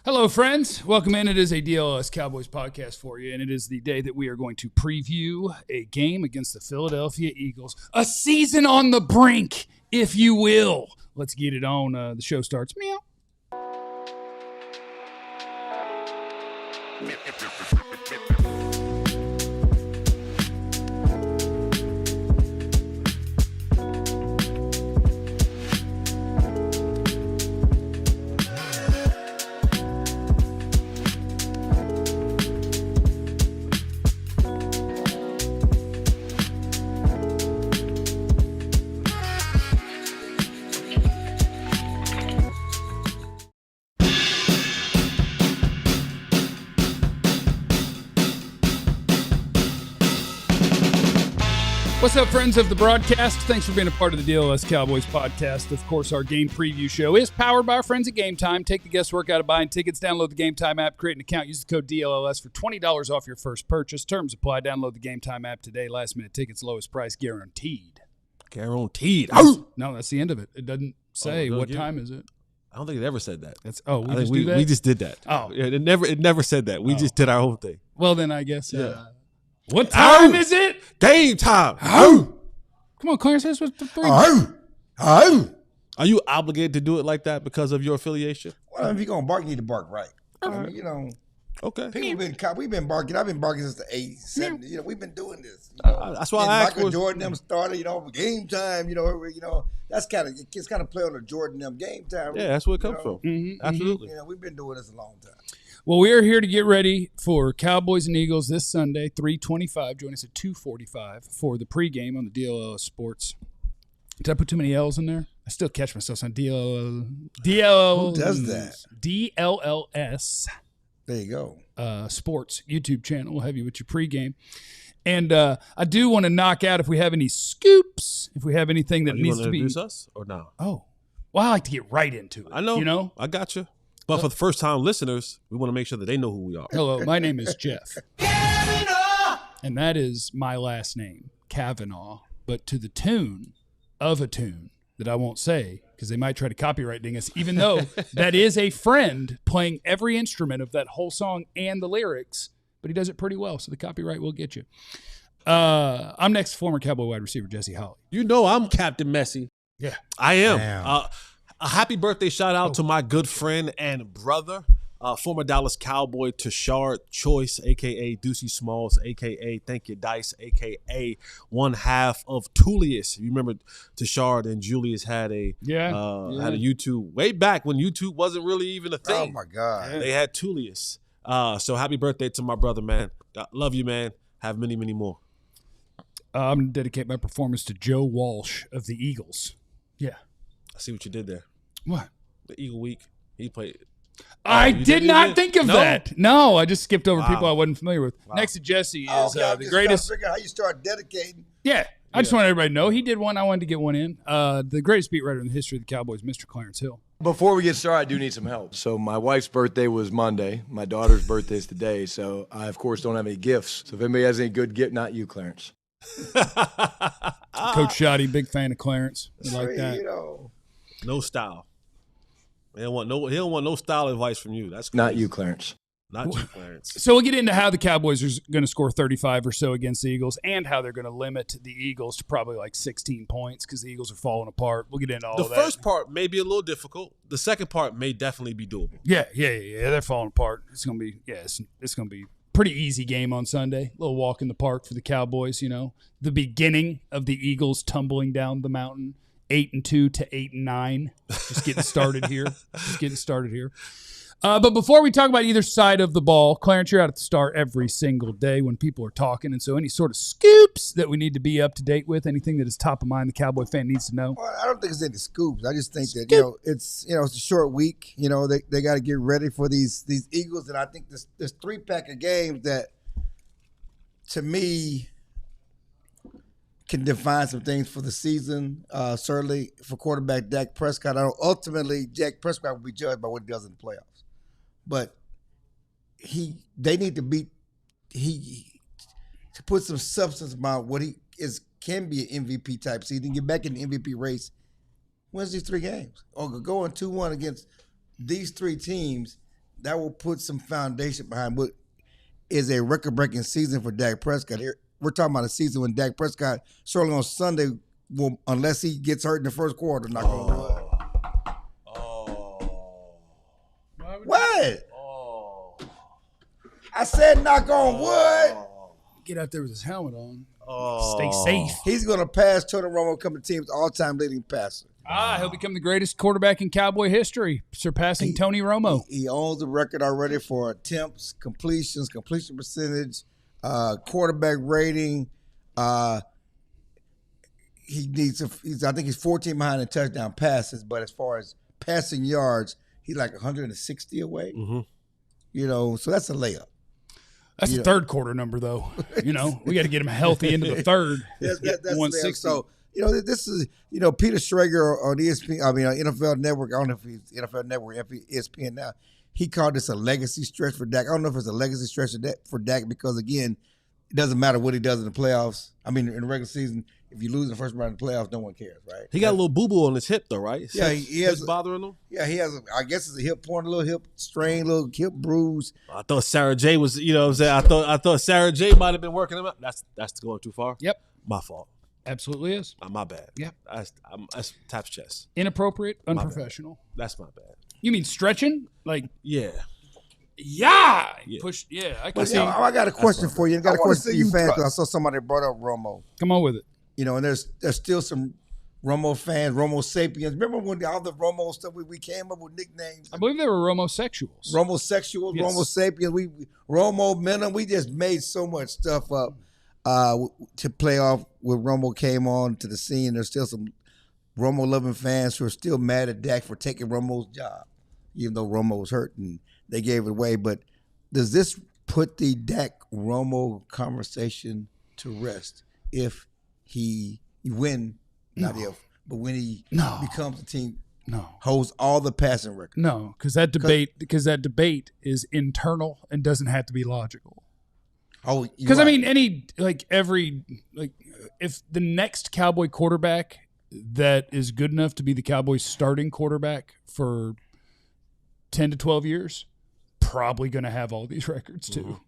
Hello, friends. Welcome in. It is a DLLS Cowboys podcast for you, and it is the day that we are going to preview a game against the Philadelphia Eagles. A season on the brink, if you will. Let's get it on. The show starts. Meow. What's up, friends of the broadcast? Thanks for being a part of the DLLS Cowboys podcast. Of course, our game preview show is powered by our friends at GameTime. Take the guesswork out of buying tickets. Download the GameTime app, create an account, use the code DLLS for $20 off your first purchase. Terms apply. Download the GameTime app today. Last-minute tickets, lowest price guaranteed. Guaranteed. No, that's the end of it. It doesn't say what time is it. I don't think it ever said that. We just did that. Oh, yeah, it never said that. We just did our whole thing. Well, then I guess. What time is it? Game time. Come on, Clarence. That's what the three. Are you obligated to do it like that because of your affiliation? Well, if you're gonna bark, you need to bark right. I mean, Okay. We've been barking. I've been barking since the 80s, 70s. We've been doing this. That's why I asked. Michael Jordan them started. Game time. That's it's kind of play on the Jordan them game time. Yeah, that's where it comes from. Mm-hmm, Absolutely. We've been doing this a long time. Well, we are here to get ready for Cowboys and Eagles this Sunday, 3:25. Join us at 2:45 for the pregame on the DLLS Sports. Did I put too many L's in there? I still catch myself on DLL. Who does that? DLLS. There you go. Sports YouTube channel. We'll have you with your pregame. And I do want to knock out if we have any scoops, if we have anything that needs to be. Introduce us or no? Oh, well, I like to get right into it. I know. I got you. But for the first-time listeners, we want to make sure that they know who we are. Hello, my name is Jeff. And that is my last name, Kavanaugh, but to the tune of a tune that I won't say because they might try to copyright ding us, even though that is a friend playing every instrument of that whole song and the lyrics, but he does it pretty well, so the copyright will get you. I'm next former Cowboy wide receiver Jesse Holley. You know I'm Captain Messi. Yeah. I am. A happy birthday shout out to my good friend and brother, former Dallas Cowboy Tashard Choice, a.k.a. Deucey Smalls, a.k.a. Thank You Dice, a.k.a. one half of Tullius. You remember Tashard and Julius had a YouTube way back when YouTube wasn't really even a thing. Oh, my God. They had Tullius. So happy birthday to my brother, man. Love you, man. Have many, many more. I'm going to dedicate my performance to Joe Walsh of the Eagles. Yeah. I see what you did there. What? The Eagle Week. He played. I did not think of that. No, I just skipped over people I wasn't familiar with. Wow. Next to Jesse is the greatest. Figure how you start dedicating. Yeah. I just want everybody to know he did one. I wanted to get one in. The greatest beat writer in the history of the Cowboys, Mr. Clarence Hill. Before we get started, I do need some help. So my wife's birthday was Monday. My daughter's birthday is today. So I, of course, don't have any gifts. So if anybody has any good gift, not you, Clarence. Coach Shoddy, big fan of Clarence. Like that. No style. He don't want no style advice from you. That's crazy. Not you, Clarence. Not you, Clarence. So we'll get into how the Cowboys are going to score 35 or so against the Eagles and how they're going to limit the Eagles to probably like 16 points because the Eagles are falling apart. We'll get into all of that. The first part may be a little difficult. The second part may definitely be doable. Yeah. They're falling apart. It's going to be it's going to be pretty easy game on Sunday. A little walk in the park for the Cowboys, The beginning of the Eagles tumbling down the mountain. 8-2 to 8-9. Just getting started here. But before we talk about either side of the ball, Clarence, you're out at the start every single day when people are talking. And so any sort of scoops that we need to be up to date with, anything that is top of mind the Cowboy fan needs to know? Well, I don't think it's any scoops. I just think that, it's a short week. They got to get ready for these Eagles. And I think this 3-pack of games that, to me, can define some things for the season. Certainly for quarterback Dak Prescott. I know ultimately Dak Prescott will be judged by what he does in the playoffs. But they need to put some substance about what he can be an MVP type season, get back in the MVP race wins these 3 games, or going 2-1 against these 3 teams, that will put some foundation behind what is a record-breaking season for Dak Prescott. Here, we're talking about a season when Dak Prescott, certainly on Sunday, will, unless he gets hurt in the first quarter, not going to win. What? I said knock on wood. Get out there with his helmet on. Stay safe. He's going to pass Tony Romo, come to team's all-time leading passer. He'll become the greatest quarterback in Cowboy history, surpassing Tony Romo. He owns the record already for attempts, completions, completion percentage, quarterback rating. He needs. I think he's 14 behind in touchdown passes, but as far as passing yards, he's like 160 away. Mm-hmm. You know, so that's a layup. That's the third quarter number, though. You know, we got to get him healthy into the third. That's 160. So, you know, this is, you know, Peter Schrager on ESPN, I mean, on NFL Network, I don't know if he's NFL Network, ESPN now, he called this a legacy stretch for Dak. I don't know if it's a legacy stretch for Dak because, again, it doesn't matter what he does in the playoffs. I mean, in the regular season, if you lose in the first round of the playoffs, no one cares, right? He got a little boo-boo on his hip, though, right? Yeah, he has. It's bothering him? Yeah, he has, I guess it's a hip point, a little hip strain, a little hip bruise. I thought Sarah J was, you know what I'm saying? I thought Sarah J might have been working him out. That's going too far? Yep. My fault. Absolutely is. My bad. Yep. That's Tap's chest. Inappropriate, unprofessional. That's my bad. You mean stretching? Like, Yeah. Push, I can But see. I got a question for you. I got a question for you fans because I saw somebody brought up Romo. Come on with it. You know, and there's still some Romo fans, Romo sapiens. Remember when all the Romo stuff, we came up with nicknames? I believe they were Romosexuals. Romosexuals, Yes. Romo sapiens, Romo Menem. We just made so much stuff up to play off when Romo came on to the scene. There's still some Romo loving fans who are still mad at Dak for taking Romo's job, even though Romo was hurt and they gave it away. But does this put the Dak Romo conversation to rest if when he becomes a team, holds all the passing records? No, because that debate is internal and doesn't have to be logical. Oh, because I mean, if the next Cowboy quarterback that is good enough to be the Cowboys' starting quarterback for 10 to 12 years, probably going to have all these records too.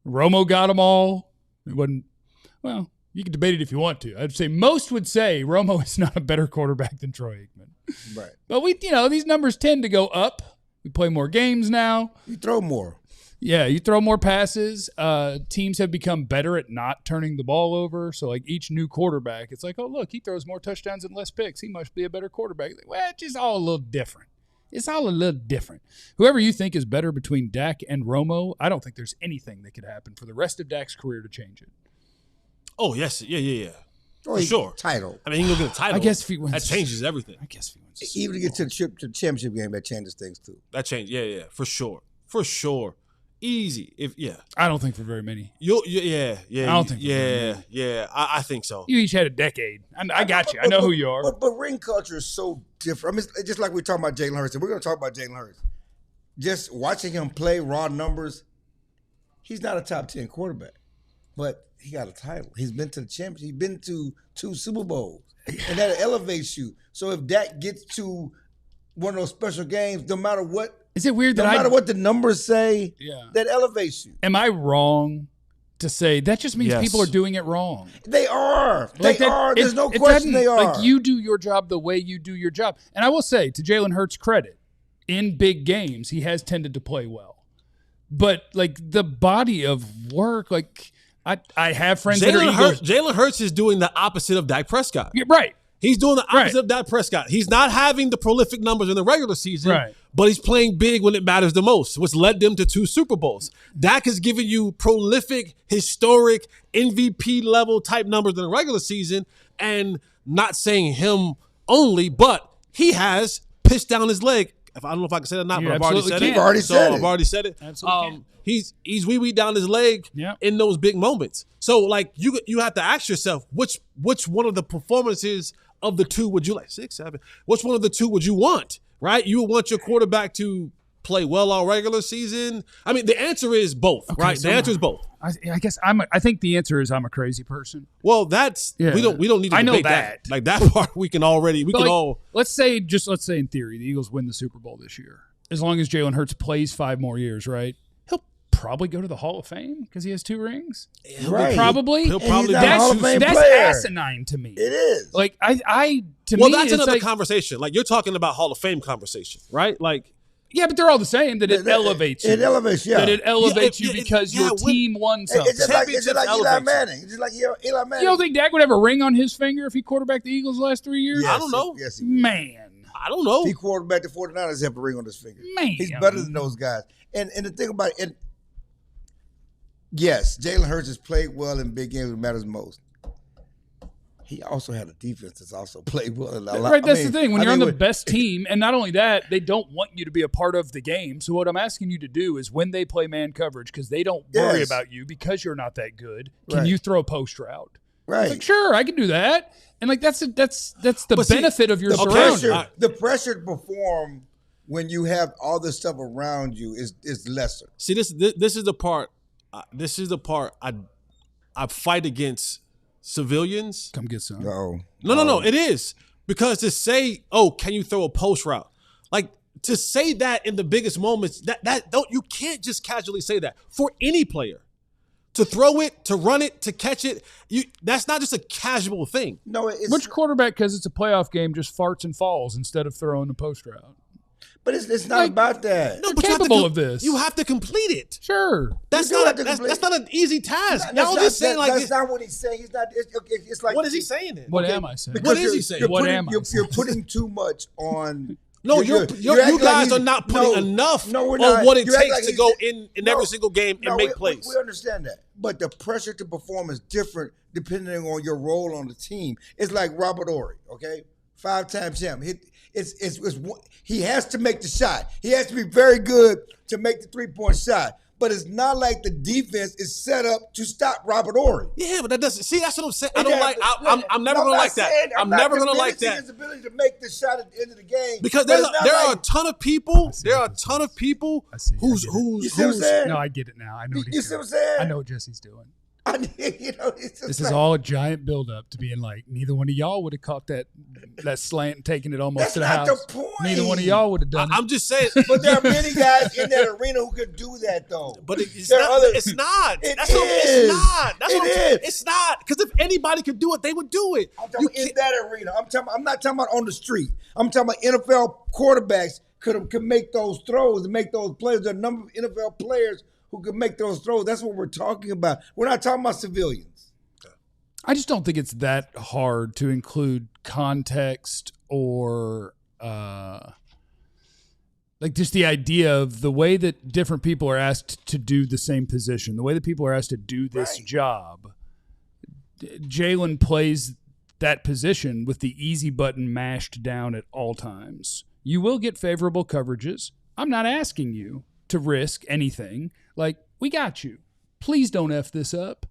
Mm-hmm. Romo got them all. It wasn't, well, you can debate it if you want to. I'd say most would say Romo is not a better quarterback than Troy Aikman. Right. But these numbers tend to go up. We play more games now. You throw more. Yeah, you throw more passes. Teams have become better at not turning the ball over. So, like, each new quarterback, it's like, oh, look, he throws more touchdowns and less picks. He must be a better quarterback. Well, it's just all a little different. It's all a little different. Whoever you think is better between Dak and Romo, I don't think there's anything that could happen for the rest of Dak's career to change it. Oh, yes. Yeah. Or For sure. Title. I mean, he can go get a title. I guess if he wins. That changes everything. I guess if he wins. Even to get to the championship game, that changes things too. That changes. Yeah. For sure. Easy. I don't think for very many. Yeah. I don't think. Yeah. I think so. You each had a decade. I got you. I know who you are. But ring culture is so different. I mean, it's just like we're talking about Jalen Hurts, and we're going to talk about Jalen Hurts. Just watching him play raw numbers, he's not a top 10 quarterback, but he got a title. He's been to the championship. He's been to 2 Super Bowls, and that elevates you. So if Dak gets to one of those special games, no matter what, is it weird no matter what the numbers say, that elevates you. Am I wrong to say that just means people are doing it wrong? They are. Like they are. There's no question they are. Like, you do your job the way you do your job. And I will say, to Jalen Hurts' credit, in big games, he has tended to play well. But, like, the body of work, like, I have friends that are Eagles. Jalen Hurts is doing the opposite of Dak Prescott. Yeah, right. He's doing the opposite of Dak Prescott. He's not having the prolific numbers in the regular season, but he's playing big when it matters the most, which led them to 2 Super Bowls. Dak has given you prolific, historic, MVP-level type numbers in the regular season, and not saying him only, but he has pissed down his leg. I don't know if I can say that or not, but I've already said it. You've already said it. I've already said it. Absolutely. He's wee down his leg in those big moments. So, like, you have to ask yourself, which one of the performances of the 2 would you like? 6, 7. Which one of the 2 would you want? Right? You would want your quarterback to play well all regular season? I mean, the answer is both, right? So the answer is both. I guess I think the answer is I'm a crazy person. Well, that's we don't need to debate that. Like that part, we can all. Let's say in theory, the Eagles win the Super Bowl this year. As long as Jalen Hurts plays 5 more years, right? He'll probably go to the Hall of Fame because he has 2 rings. Right. Probably. He'll probably. That's asinine to me. It is. Like to well, me, that's it's another like, conversation. Like you're talking about Hall of Fame conversation, right? Like. Yeah, but they're all the same. That it elevates you. It elevates, yeah. That it elevates you because your team won something. It's just like Eli Manning. It's just like Eli Manning. You don't think Dak would have a ring on his finger if he quarterbacked the Eagles the last 3 years? I don't know. Yes, he would. Man. I don't know. He quarterbacked the 49ers have a ring on his finger. Man. He's better than those guys. And the thing about it, yes, Jalen Hurts has played well in big games that matters most. He also had a defense that's also played well. Right, that's the thing. When you're on the best team, and not only that, they don't want you to be a part of the game. So what I'm asking you to do is when they play man coverage, because they don't worry about you because you're not that good, can you throw a post route? Right. It's like, sure, I can do that. And like that's the benefit of your surrounding. The pressure to perform when you have all this stuff around you is lesser. See, this is the part. This is the part I fight against civilians. Come get some. No. It is because to say, "Oh, can you throw a post route?" Like to say that in the biggest moments, you can't just casually say that for any player. To throw it, to run it, to catch it, that's not just a casual thing. No, which quarterback, because it's a playoff game, just farts and falls instead of throwing the post route? But it's not about that. No, but capable of this. You have to complete it. Sure, that's not an easy task. Y'all just saying like that's not what he's saying. He's not. It's like what is he saying then? What am I saying? What is he saying? What am I saying? You're putting too much on. No, you guys are not putting enough on what it takes to go in every single game and make plays. We understand that. But the pressure to perform is different depending on your role on the team. It's like Robert Horry, okay? 5-time champ. He has to make the shot. He has to be very good to make the 3-point shot. But it's not like the defense is set up to stop Robert Horry. Yeah, but that doesn't. See, that's what I'm saying. I'm never going to like that. I'm never going to like that. His ability to make the shot at the end of the game. Because there are a ton of people. There are a ton of people who's. You see what I'm saying? No, I get it now. I know. You see what I'm saying? I know what Jesse's doing. This is all a giant buildup to being like, neither one of y'all would have caught that slant and taken it almost to the house. That's not the point. Neither one of y'all would have done it. I'm just saying. But there are many guys in that arena who could do that, though. But it's not. It's not. It's not. Because if anybody could do it, they would do it. I'm talking about in that arena. I'm not talking about on the street. I'm talking about NFL quarterbacks could make those throws and make those plays. There are a number of NFL players who can make those throws. That's what we're talking about. We're not talking about civilians. I just don't think it's that hard to include context or like just the idea of the way that different people are asked to do the same position, the way that people are asked to do this job. Jalen plays that position with the easy button mashed down at all times. You will get favorable coverages. I'm not asking you to risk anything. Like, we got you. Please don't F this up.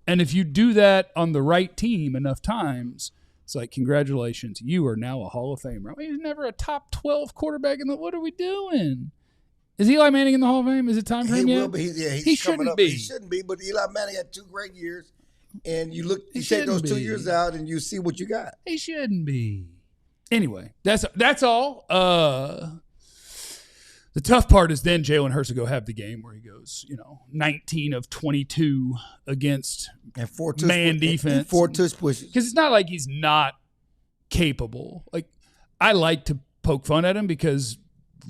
And if you do that on the right team enough times, it's like, congratulations, you are now a Hall of Famer. He's never a top 12 quarterback in the. What are we doing? Is Eli Manning in the Hall of Fame? Is it time for him yet? He shouldn't be. He shouldn't be, but Eli Manning had 2 great years. And you take those 2 years out and you see what you got. He shouldn't be. Anyway, that's all. The tough part is then Jalen Hurts will go have the game where he goes, 19 of 22 against and 4 man defense. 4 tush pushes. Because it's not like he's not capable. Like, I like to poke fun at him because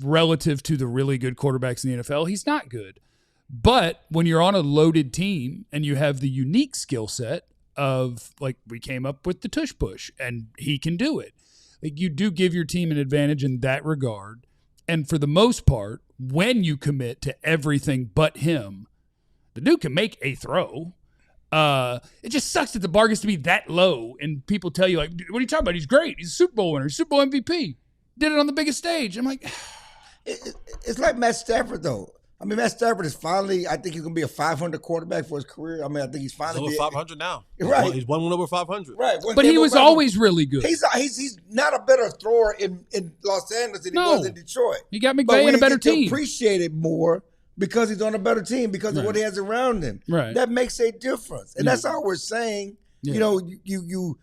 relative to the really good quarterbacks in the NFL, he's not good. But when you're on a loaded team and you have the unique skill set of, like, we came up with the tush push and he can do it. Like, you do give your team an advantage in that regard. And for the most part, when you commit to everything but him, the dude can make a throw. It just sucks that the bar gets to be that low, and people tell you, like, what are you talking about? He's great. He's a Super Bowl winner. He's Super Bowl MVP. Did it on the biggest stage. I'm like... It's like Matt Stafford, though. I mean, Matt Stafford is finally. I think he's gonna be a 500 quarterback for his career. I mean, I think he's finally over 500 now. Right, He's one over 500. Right, but he was always really good. He's not a better thrower in Los Angeles than he was in Detroit. He got McVay in a better team. Appreciated more because he's on a better team because of what he has around him. Right, that makes a difference, and that's all we're saying. You know, you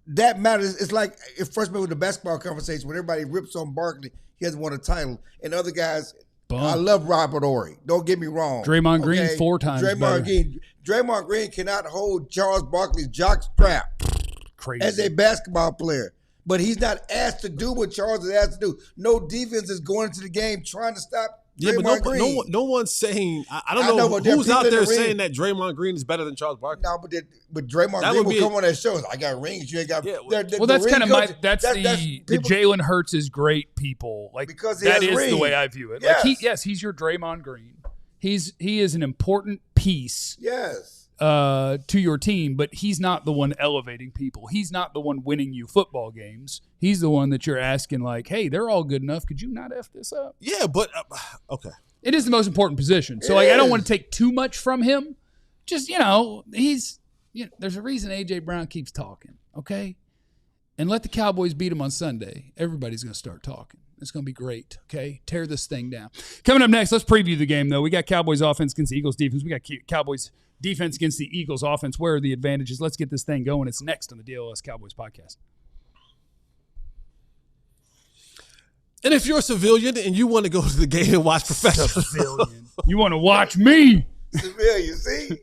that matters. It's like if freshman with the basketball conversation when everybody rips on Barkley, he hasn't won a title, and other guys. I love Robert Horry. Don't get me wrong. Draymond Green 4 times. Draymond Green cannot hold Charles Barkley's jock strap as a basketball player. But he's not asked to do what Charles is asked to do. No defense is going into the game trying to stop Draymond Green. No one's saying. I don't know who's out there saying that Draymond Green is better than Charles Barkley. No, but Draymond Green will come on that show. I got rings. You ain't got. Yeah, well, that's kind of that's the Jalen Hurts is great people. Like because that is rings. The way I view it. Yes. Like he's your Draymond Green. He is an important piece. Yes. To your team, but he's not the one elevating people. He's not the one winning you football games. He's the one that you're asking, like, hey, they're all good enough. Could you not F this up? Yeah, but okay. It is the most important position. So I don't want to take too much from him. Just, there's a reason A.J. Brown keeps talking, okay? And let the Cowboys beat him on Sunday. Everybody's going to start talking. It's going to be great, okay? Tear this thing down. Coming up next, let's preview the game, though. We got Cowboys offense against the Eagles defense. We got Cowboys defense against the Eagles offense. Where are the advantages? Let's get this thing going. It's next on the DLLS Cowboys podcast. And if you're a civilian and you want to go to the game and watch professional. Civilian. You want to watch me. Civilian, see?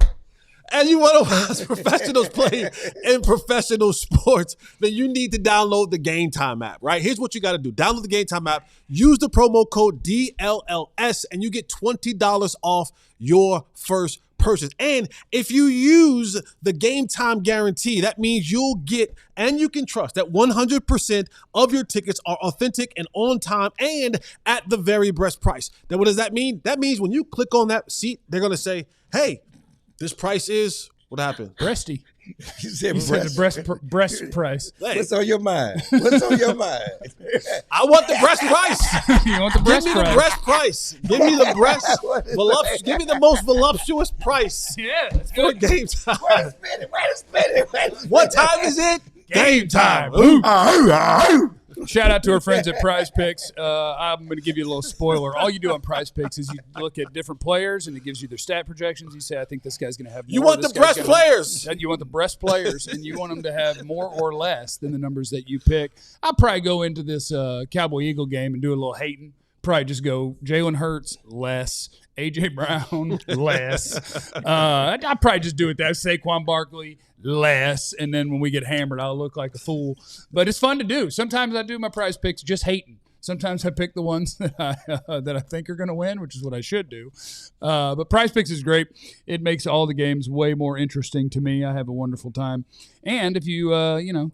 And you want to watch professionals play in professional sports, then you need to download the GameTime app, right? Here's what you got to do. Download the GameTime app, use the promo code DLLS, and you get $20 off your first purchase. And if you use the GameTime guarantee, that means you'll get, and you can trust that 100% of your tickets are authentic and on time and at the very best price. Then what does that mean? That means when you click on that seat, they're going to say, hey, this price is, what happened? Breasty. You said the breast price. Hey. What's on your mind? What's on your mind? I want the breast price. You want the breast price? Give me the breast price. Give me the breast. Give me the most voluptuous price. Yeah. For game time. Wait a minute. What time is it? Game time. Shout out to our friends at Prize Picks. I'm going to give you a little spoiler. All you do on Prize Picks is you look at different players, and it gives you their stat projections. You say, I think this guy's going to have more. You want the breast players. You want the breast players, and you want them to have more or less than the numbers that you pick. I'll probably go into this Cowboy-Eagle game and do a little hating. Probably just go Jalen Hurts, less. A.J. Brown, less. I'll probably just do it that. Saquon Barkley, less. And then when we get hammered, I'll look like a fool. But it's fun to do. Sometimes I do my prize picks just hating. Sometimes I pick the ones that I think are going to win, which is what I should do. But Prize Picks is great. It makes all the games way more interesting to me. I have a wonderful time. And if you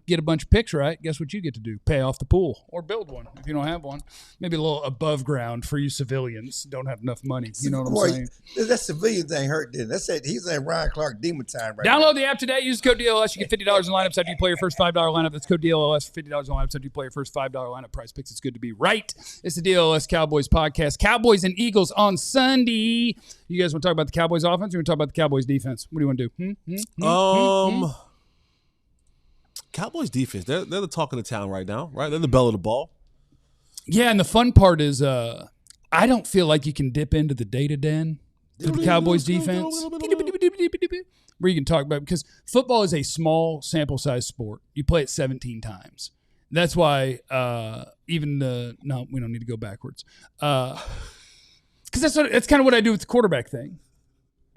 get a bunch of picks right, guess what you get to do? Pay off the pool or build one if you don't have one. Maybe a little above ground for you civilians. Don't have enough money. You know what I'm saying? That civilian thing hurt, didn't it? He's in Ryan Clark demon time right now. Download the app today. Use code DLLS. You get $50 in lineups after you play your first $5 lineup. That's code DLLS for $50 in lineups after you play your first $5 lineup. Prize Picks. It's good to be right. It's the DLLS Cowboys podcast. Cowboys and Eagles on Sunday. You guys want to talk about the Cowboys offense or you want to talk about the Cowboys defense? What do you want to do? Cowboys defense. They're the talk of the town right now, right? They're the belle of the ball. Yeah, and the fun part is I don't feel like you can dip into the data den for the Cowboys defense. Where you can talk about, because football is a small sample size sport. You play it 17 times. That's why no, we don't need to go backwards. Because that's kind of what I do with the quarterback thing.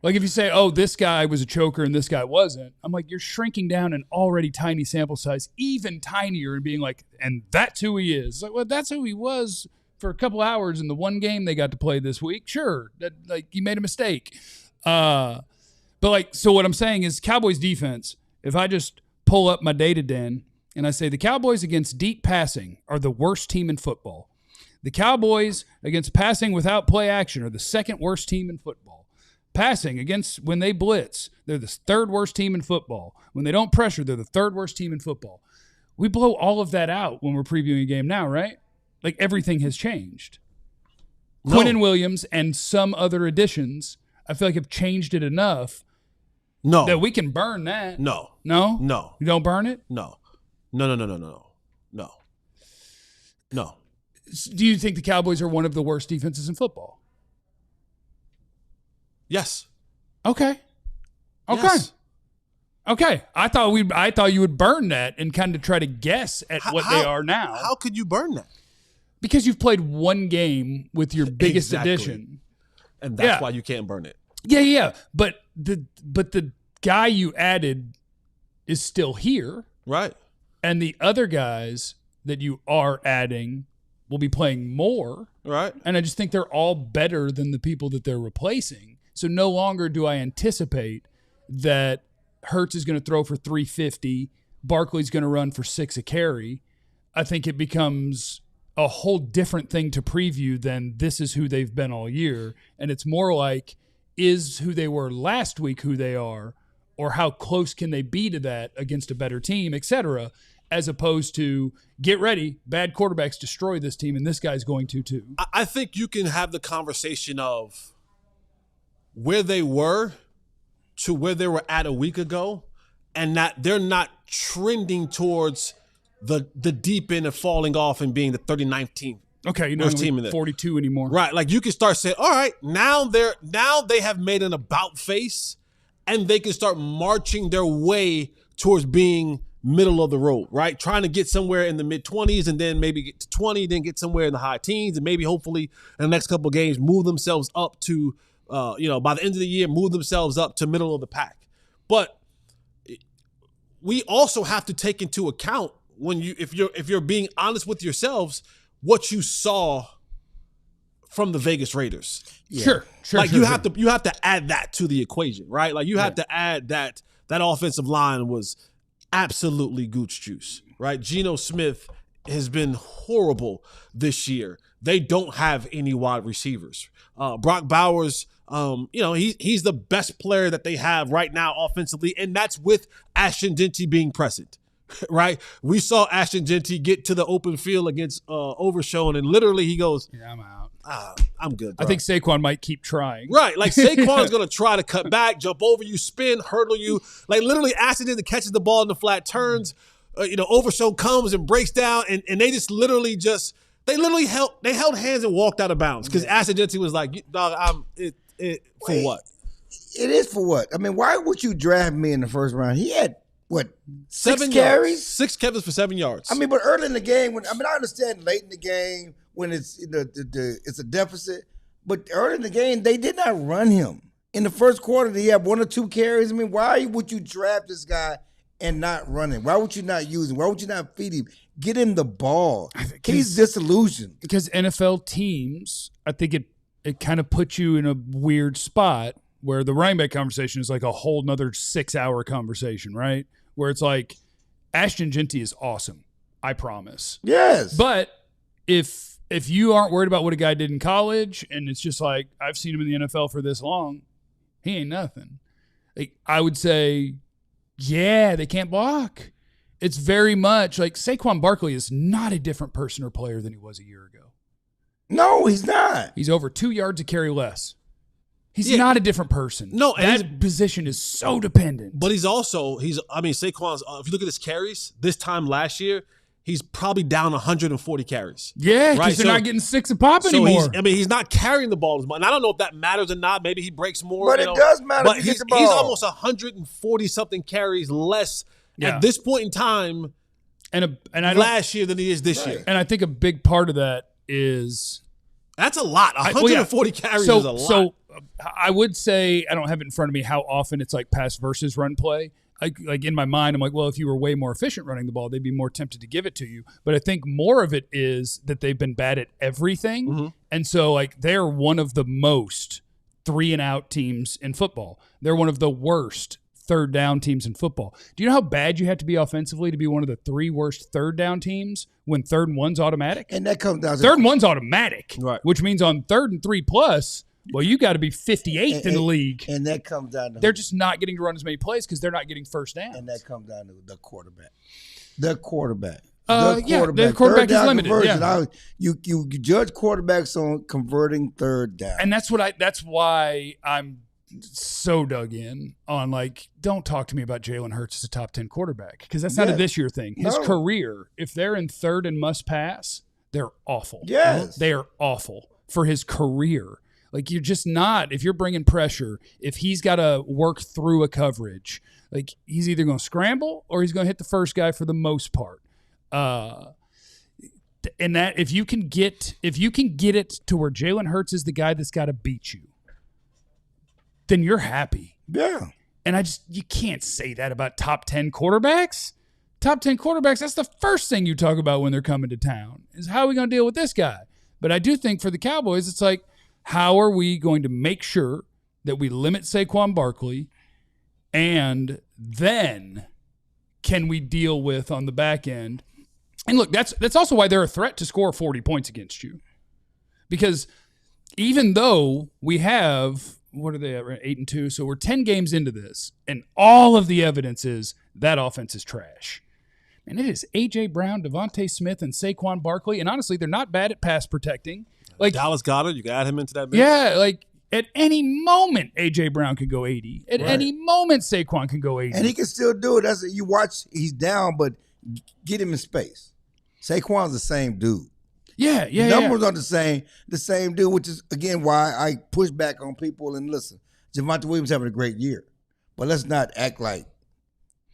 Like if you say, oh, this guy was a choker and this guy wasn't, I'm like, you're shrinking down an already tiny sample size, even tinier, and being like, and that's who he is. Like, well, that's who he was for a couple hours in the one game they got to play this week. Sure, that like he made a mistake. But like, so what I'm saying is Cowboys defense, if I just pull up my data den and I say the Cowboys against deep passing are the worst team in football. The Cowboys against passing without play action are the second worst team in football. Passing against when they blitz, they're the third worst team in football. When they don't pressure, they're the third worst team in football. We blow all of that out when we're previewing a game now, right? Like everything has changed. No. Quinnen Williams and some other additions, I feel like have changed it enough No. that we can burn that. No. No? No. You don't burn it? No. No. No. Do you think the Cowboys are one of the worst defenses in football? Yes. Okay. Yes. Okay. I thought you would burn that and kind of try to guess at what they are now. How could you burn that? Because you've played one game with your biggest Exactly. addition. And that's Yeah. why you can't burn it. Yeah. But the guy you added is still here. Right. And the other guys that you are adding will be playing more. Right. And I just think they're all better than the people that they're replacing. So no longer do I anticipate that Hurts is going to throw for 350, Barkley's going to run for 6 a carry. I think it becomes a whole different thing to preview than this is who they've been all year. And it's more like, is who they were last week who they are, or how close can they be to that against a better team, et cetera, as opposed to get ready, bad quarterbacks destroy this team, and this guy's going to too. I think you can have the conversation of where they were to where they were at a week ago, and that they're not trending towards the deep end of falling off and being the 39th team. Okay, you're not Worst team in even there. 42 anymore. Right. Like you can start saying, all right, now they have made an about face and they can start marching their way towards being middle of the road, right? Trying to get somewhere in the mid-20s and then maybe get to 20, then get somewhere in the high teens, and maybe hopefully in the next couple of games move themselves up to, by the end of the year, move themselves up to middle of the pack. But we also have to take into account if you're being honest with yourselves, what you saw from the Vegas Raiders. Yeah. Sure. Like you have to add that to the equation, right? Like you have to add that offensive line was absolutely goose juice, right? Geno Smith has been horrible this year. They don't have any wide receivers. Brock Bowers, he's the best player that they have right now offensively, and that's with Ashton Jeanty being present. Right, we saw Ashton Jeanty get to the open field against Overshown, and literally he goes, "Yeah, I'm out. I'm good, bro." I think Saquon might keep trying. Right, like Saquon's gonna try to cut back, jump over you, spin, hurdle you. Like literally, Ashton Jeanty catches the ball in the flat, turns. Overshown comes and breaks down, and they just literally held hands and walked out of bounds because Ashton Jeanty was like, "Dog, for what?" It is for what? I mean, why would you draft me in the first round? He had what, 7 carries? yards. 6 carries for 7 yards. I mean, but early in the game, I understand late in the game when it's it's a deficit, but early in the game they did not run him. In the first quarter, did he have 1 or 2 carries? I mean, why would you draft this guy and not run him? Why would you not use him? Why would you not feed him? Get him the ball. He's disillusioned. Because NFL teams, I think it kind of puts you in a weird spot where the running back conversation is like a whole nother 6-hour conversation, right? Where it's like, Ashton Jeanty is awesome, I promise. Yes. But if you aren't worried about what a guy did in college, and it's just like, I've seen him in the NFL for this long, he ain't nothing. Like, I would say, yeah, they can't block. It's very much like Saquon Barkley is not a different person or player than he was a year ago. No, he's not. He's over 2 yards a carry less. He's not a different person. No, and that position is so dependent. But Saquon's, if you look at his carries, this time last year, he's probably down 140 carries. Yeah, because right? they're not getting 6 a pop anymore. He's not carrying the ball as much. And I don't know if that matters or not. Maybe he breaks more. But it does matter But if you he's get the ball. He's almost 140-something carries less at this point in time last year than he is this year. And I think a big part of that is that's a lot. 140 carries is a lot. So I would say, I don't have it in front of me how often it's like pass versus run play. Like in my mind, I'm like, well, if you were way more efficient running the ball, they'd be more tempted to give it to you. But I think more of it is that they've been bad at everything. Mm-hmm. And so like they're one of the most 3-and-out teams in football. They're one of the worst third down teams in football. Do you know how bad you have to be offensively to be one of the 3 worst third down teams when 3rd and 1's automatic? And that comes down to 3rd and 1's automatic, right? Which means on 3rd and 3+, well, you got to be 58th in the league. And that comes down to they're just not getting to run as many plays because they're not getting first downs. And that comes down to the quarterback. The quarterback. The quarterback is limited. Yeah. You judge quarterbacks on converting third down, and that's why I'm so dug in on, like, don't talk to me about Jalen Hurts as a top 10 quarterback, because that's not a this year thing. His career, if they're in third and must pass, they're awful. Yes, they are awful for his career. Like, you're just not, if you're bringing pressure, if he's got to work through a coverage, like, he's either going to scramble or he's going to hit the first guy for the most part. And that if you can get it to where Jalen Hurts is the guy that's got to beat you, then you're happy. Yeah. And you can't say that about top 10 quarterbacks. Top 10 quarterbacks, that's the first thing you talk about when they're coming to town, is how are we going to deal with this guy? But I do think for the Cowboys, it's like, how are we going to make sure that we limit Saquon Barkley, and then can we deal with on the back end? And look, that's also why they're a threat to score 40 points against you. Because even though we have, what are they at, 8-2, so we're 10 games into this, and all of the evidence is that offense is trash. And it is A.J. Brown, Devontae Smith, and Saquon Barkley, and honestly, they're not bad at pass protecting. Like Dallas Goedert, you can add him into that mix. Yeah, like at any moment, A.J. Brown could go 80. At any moment, Saquon can go 80. And he can still do it. You watch, he's down, but get him in space. Saquon's the same dude. Yeah. Numbers are the same dude, which is, again, why I push back on people. And listen, Javonte Williams having a great year, but let's not act like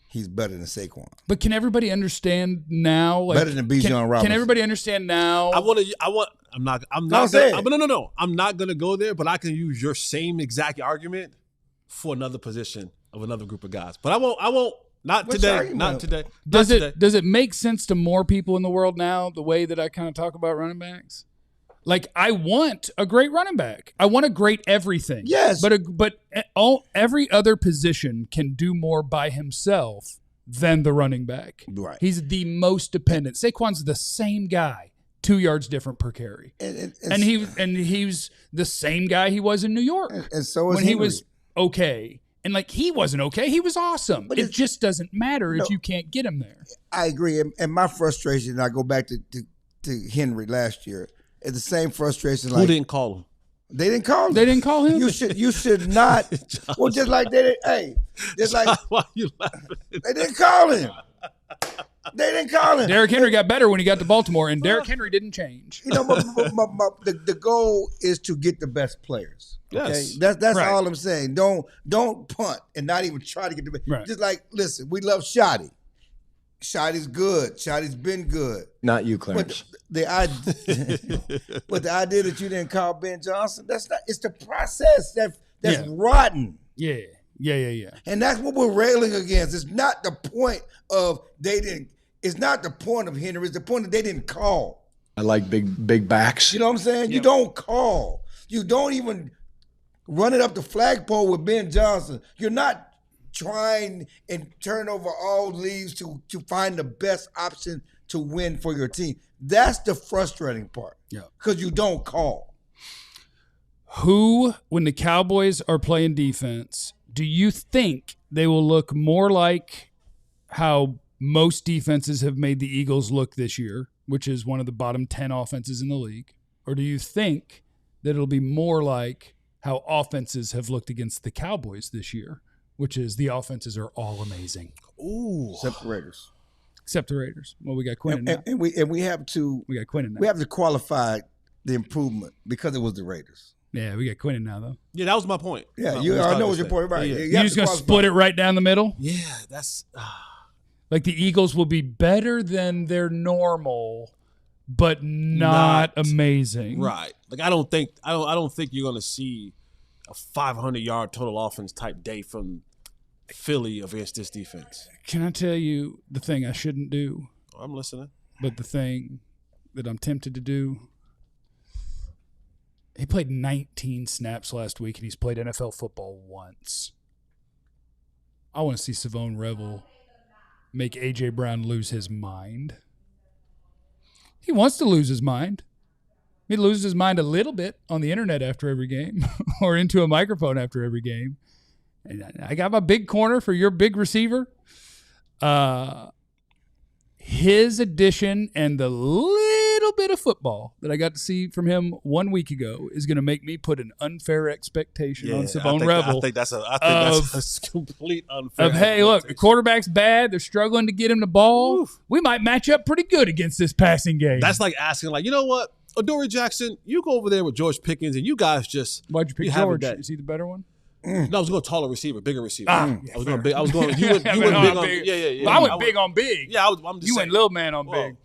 he's better than Saquon. But can everybody understand now? Like, better than Bijan Robinson. Can everybody understand now? I'm not gonna go there, but I can use your same exact argument for another position of another group of guys. But I won't. Not today. Does it make sense to more people in the world now, the way that I kind of talk about running backs? Like, I want a great running back. I want a great everything. Yes. But every other position can do more by himself than the running back. Right. He's the most dependent. Saquon's the same guy, 2 yards different per carry. And he's the same guy he was in New York. And so is when Henry. He was okay. And, like, he wasn't okay. He was awesome. But it just doesn't matter if you can't get him there. I agree. And my frustration, and I go back to Henry last year, it's the same frustration. Who didn't call him? They didn't call him. They didn't call him? You should not. Well, just like they didn't. Hey, just like. Why are you laughing? They didn't call him. They didn't call him. Derrick Henry got better when he got to Baltimore, and Derrick Henry didn't change. You know, the goal is to get the best players. Okay? Yes. That's right. all I'm saying. Don't punt and not even try to get the best. Right. Just like, listen, we love Shotty. Shotty's good. Shotty's been good. Not you, Clarence. But the idea that you didn't call Ben Johnson, that's not. It's the process that's rotten. Yeah. And that's what we're railing against. It's not the point of they didn't. It's not the point of Henry. It's the point that they didn't call. I like big backs. You know what I'm saying? Yep. You don't call. You don't even run it up the flagpole with Ben Johnson. You're not trying and turn over all leaves to find the best option to win for your team. That's the frustrating part. Yeah. Because you don't call. Who, when the Cowboys are playing defense, do you think they will look more like how most defenses have made the Eagles look this year, which is one of the bottom 10 offenses in the league? Or do you think that it'll be more like how offenses have looked against the Cowboys this year, which is the offenses are all amazing? Ooh. Except the Raiders. Except the Raiders. Well, we got Quinnen now. And we have to. We got Quinnen now. We have to qualify the improvement because it was the Raiders. Yeah, we got Quinnen now, though. Yeah, that was my point. Yeah, I know what your point, right? Yeah. You're just going to split it right down the middle? Yeah, that's... Like the Eagles will be better than their normal, but not amazing. Right. Like I don't think you're going to see a 500-yard total offense type day from Philly against this defense. Can I tell you the thing I shouldn't do? I'm listening. But the thing that I'm tempted to do, he played 19 snaps last week, and he's played NFL football once. I want to see Savone Revel make A.J. Brown lose his mind. He wants to lose his mind. He loses his mind a little bit on the internet after every game or into a microphone after every game. And I got my big corner for your big receiver. his addition and the little bit of football that I got to see from him 1 week ago is going to make me put an unfair expectation on Savone Rebel. I think that's a complete unfair. Hey, look, the quarterback's bad. They're struggling to get him the ball. Oof. We might match up pretty good against this passing game. That's like asking, like, you know what, Adoree Jackson, you go over there with George Pickens, and you guys just why'd you pick George? Is he the better one? No, I was going taller receiver, bigger receiver. Yeah, I was going big. I was going. You went big on big. Yeah. Well, I went big on big. Yeah, I'm just you saying. went little man on big.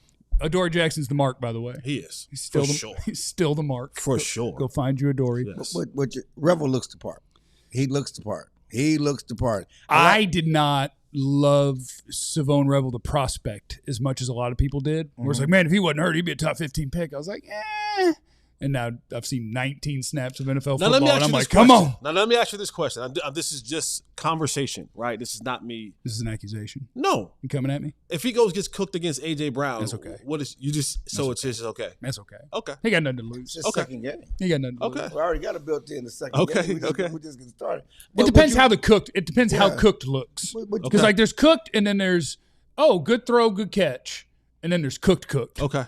Adoree Jackson's the mark, by the way. He is. He's still for sure. He's still the mark. For sure. Go find you Adoree. Yes. But Rebel looks the part. He looks the part. He looks the part. I did not love Savone Rebel, the prospect, as much as a lot of people did. Where it's like, man, if he wasn't hurt, he'd be a top 15 pick. I was like, eh. And now I've seen 19 snaps of NFL football, and I'm like, come on. Now, let me ask you this question. This is just conversation, right? This is not me. This is an accusation. No. You coming at me? If he gets cooked against A.J. Brown, that's okay. What is you just – so it's just okay. That's okay. Okay. He got nothing to lose. It's just second game. He got nothing to lose. We already got a built-in the second game. We just get started. It depends how cooked looks. Because like there's cooked and then there's, good throw, good catch. And then there's cooked. Okay.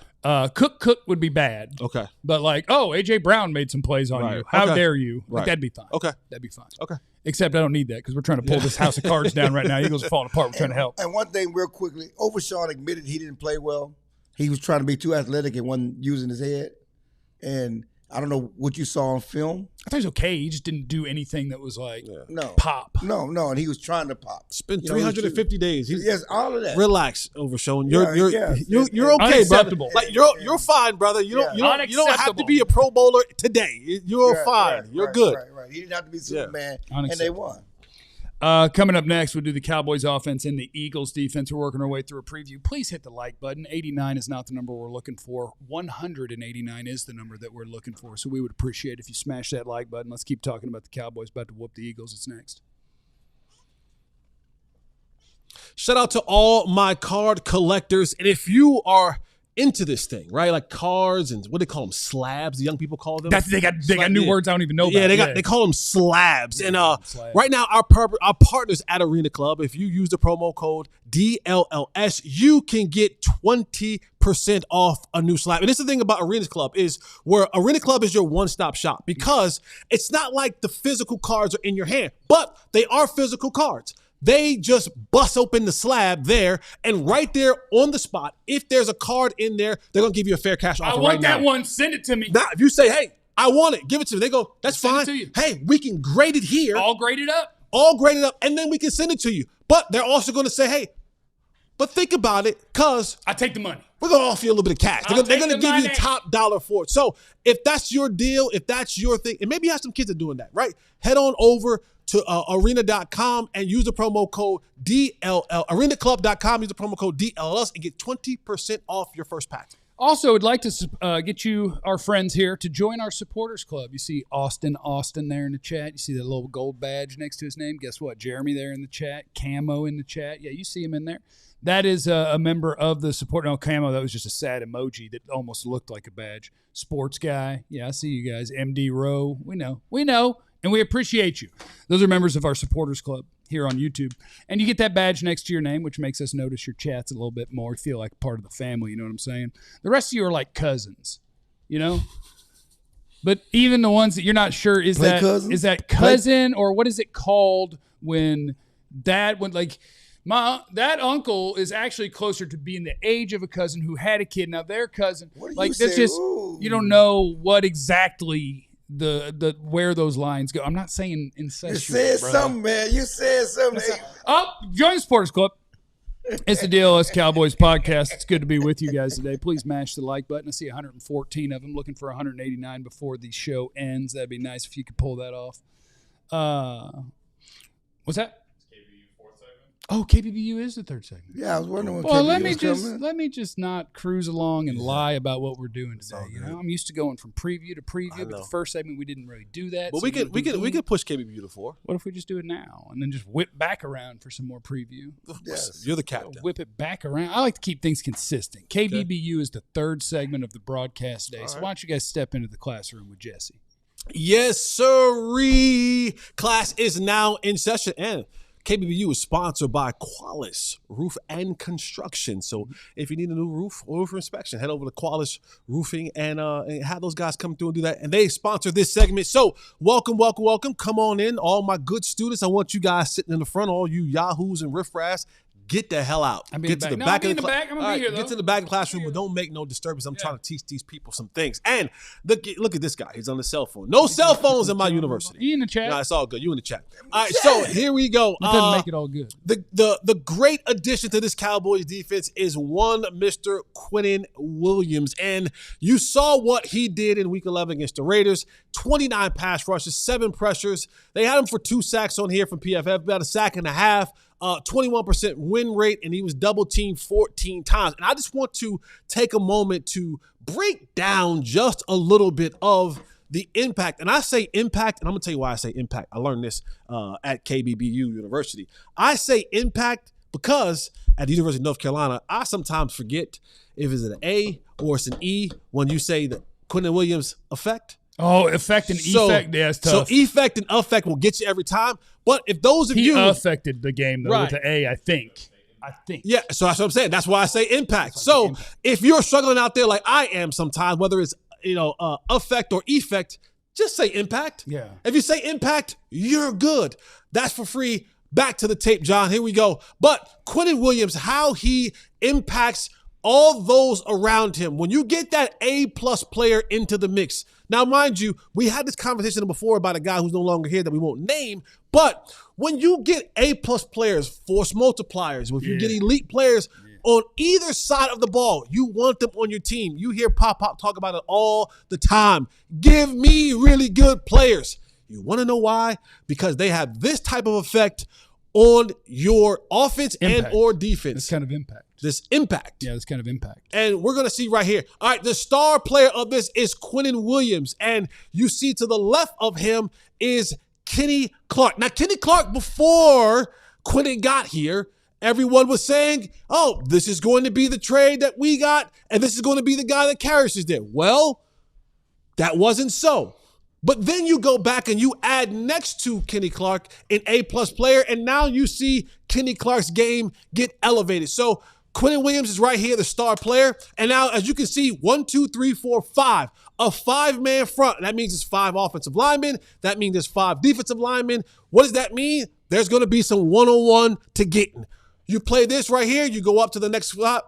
Cook would be bad. Okay. But like, A.J. Brown made some plays on you. How dare you? Like, Right. that'd be fine. Okay. That'd be fine. Okay. Except I don't need that because we're trying to pull this house of cards down right now. Eagles are falling apart. We're trying to help. And one thing real quickly, Overshawn admitted he didn't play well. He was trying to be too athletic and wasn't using his head. And I don't know what you saw on film. I thought he was okay. He just didn't do anything that was like pop. No, and he was trying to pop. It's been 350 days. Yes, all of that. Relax, Overshown. You're okay, unacceptable. brother. Like you're fine, brother. You don't have to be a Pro Bowler today. You're fine. You're good. Right. He didn't have to be Superman, and they won. Coming up next, we'll do the Cowboys offense and the Eagles defense. We're working our way through a preview. Please hit the like button. 89 is not the number we're looking for. 189 is the number that we're looking for. So we would appreciate if you smash that like button. Let's keep talking about the Cowboys about to whoop the Eagles. It's next. Shout out to all my card collectors. And if you are into this thing, right? Like cards and what do they call them? Slabs, the young people call them. They got new words I don't even know about. Yeah, they call them slabs. And right now, our partners at Arena Club, if you use the promo code DLLS, you can get 20% off a new slab. And this is the thing about Arena Club is where Arena Club is your one-stop shop because it's not like the physical cards are in your hand, but they are physical cards. They just bust open the slab there, and right there on the spot, if there's a card in there, they're going to give you a fair cash offer right now. I want that one. Send it to me. Now, if you say, hey, I want it, give it to me. They go, that's fine. Hey, we can grade it here. All graded up, and then we can send it to you. But they're also going to say, hey, but think about it, because I take the money. We're going to offer you a little bit of cash. They're going to give you the top dollar for it. So if that's your deal, if that's your thing, and maybe you have some kids that are doing that, right? Head on over to arena.com and use the promo code DLL. arenaclub.com, use the promo code DLLS and get 20% off your first pack. Also, I'd like to get you, our friends here, to join our supporters club. You see Austin there in the chat. You see the little gold badge next to his name. Guess what? Jeremy there in the chat. Camo in the chat. Yeah, you see him in there. That is a member of the support. No, Camo, that was just a sad emoji that almost looked like a badge. Sports guy. Yeah, I see you guys. MD Rowe. We know. And we appreciate you. Those are members of our supporters club here on YouTube. And you get that badge next to your name, which makes us notice your chats a little bit more. Feel like part of the family, you know what I'm saying? The rest of you are like cousins, you know? But even the ones that you're not sure, is that cousin or what is it called when that uncle is actually closer to being the age of a cousin who had a kid. Now their cousin, like that's just, you don't know what exactly the where those lines go. I'm not saying incestuous. You said something, man. You said something. Join the Supporters Club. It's the DLS Cowboys podcast. It's good to be with you guys today. Please mash the like button. I see 114 of them. Looking for 189 before the show ends. That'd be nice if you could pull that off. What's that? Oh, KBBU is the third segment. Yeah, I was wondering what let me just not cruise along and lie about what we're doing today. You know, I'm used to going from preview to preview, but the first segment we didn't really do that. Well, we could push KBBU to 4. What if we just do it now and then just whip back around for some more preview? Yes. You're the captain. Whip it back around. I like to keep things consistent. KBBU is the third segment of the broadcast today. So why don't you guys step into the classroom with Jesse? Yes, sirree. Class is now in session, and KBBU is sponsored by Qualis Roof and Construction. So if you need a new roof or roof inspection, head over to Qualis Roofing and have those guys come through and do that. And they sponsor this segment. So welcome. Come on in. All my good students, I want you guys sitting in the front, all you yahoos and riffraffs. Get the hell out. Get to the back of the classroom. I'm gonna be here, though. Get to the back of the classroom, but don't make no disturbance. I'm trying to teach these people some things. And look at this guy. He's on the cell phone. No cell phones in my university. You in the chat? No, it's all good. You in the chat. All right, so here we go. It doesn't make it all good. The great addition to this Cowboys defense is one Mr. Quinnen Williams. And you saw what he did in Week 11 against the Raiders. 29 pass rushes, 7 pressures. They had him for 2 sacks on here from PFF, about a sack and a half. 21% win rate, and he was double teamed 14 times. And I just want to take a moment to break down just a little bit of the impact. And I say impact, and I'm going to tell you why I say impact. I learned this at KBBU University. I say impact because at the University of North Carolina, I sometimes forget if it's an A or it's an E when you say the Quinton Williams effect. Oh, effect and effect, yeah, it's tough. So effect and effect will get you every time. But if those of you affected the game though with the A, I think. Yeah, so that's what I'm saying. That's why I say impact. So if you're struggling out there like I am sometimes, whether it's effect or effect, just say impact. Yeah. If you say impact, you're good. That's for free. Back to the tape, John. Here we go. But Quinton Williams, how he impacts all those around him. When you get that A-plus player into the mix. Now, mind you, we had this conversation before about a guy who's no longer here that we won't name, but when you get A-plus players, force multipliers, if you get elite players on either side of the ball, you want them on your team. You hear Pop talk about it all the time. Give me really good players. You want to know why? Because they have this type of effect on your offense and or defense. This kind of impact. This impact. Yeah, this kind of impact. And we're going to see right here. All right, the star player of this is Quinnen Williams. And you see to the left of him is Kenny Clark. Now, Kenny Clark, before Quinnen got here, everyone was saying, oh, this is going to be the trade that we got, and this is going to be the guy that carries us there. Well, that wasn't so. But then you go back and you add next to Kenny Clark an A-plus player, and now you see Kenny Clark's game get elevated. So Quinnen Williams is right here, the star player. And now, as you can see, 1, 2, 3, 4, 5. A 5-man front. That means it's 5 offensive linemen. That means there's 5 defensive linemen. What does that mean? There's going to be some one-on-one to getting. You play this right here, you go up to the next spot.